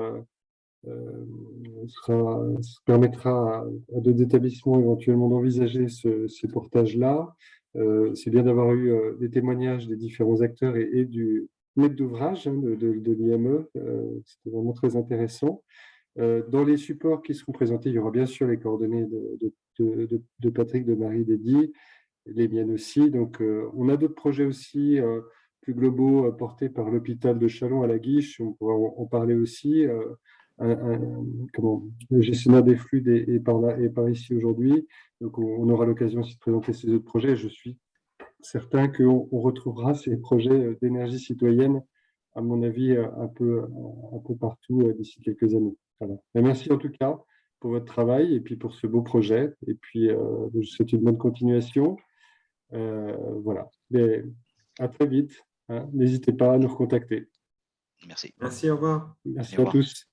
permettra à d'autres établissements éventuellement d'envisager ce portage-là. C'est bien d'avoir eu des témoignages des différents acteurs et du maître d'ouvrage hein, de l'IME. C'était vraiment très intéressant. Dans les supports qui seront présentés, il y aura bien sûr les coordonnées de Patrick, de Marie, d'Eddy, les miennes aussi. Donc, on a d'autres projets aussi plus globaux portés par l'hôpital de Châlons à la Guiche. On pourra en parler aussi. Le gestionnaire des flux est par ici aujourd'hui. Donc, on aura l'occasion aussi de présenter ces autres projets. Je suis certain qu'on retrouvera ces projets d'énergie citoyenne, à mon avis, un peu partout d'ici quelques années. Voilà. Mais merci en tout cas pour votre travail et puis pour ce beau projet. Et puis, je vous souhaite une bonne continuation. Voilà. Mais à très vite. Hein. N'hésitez pas à nous recontacter. Merci. Merci, au revoir. Merci à tous.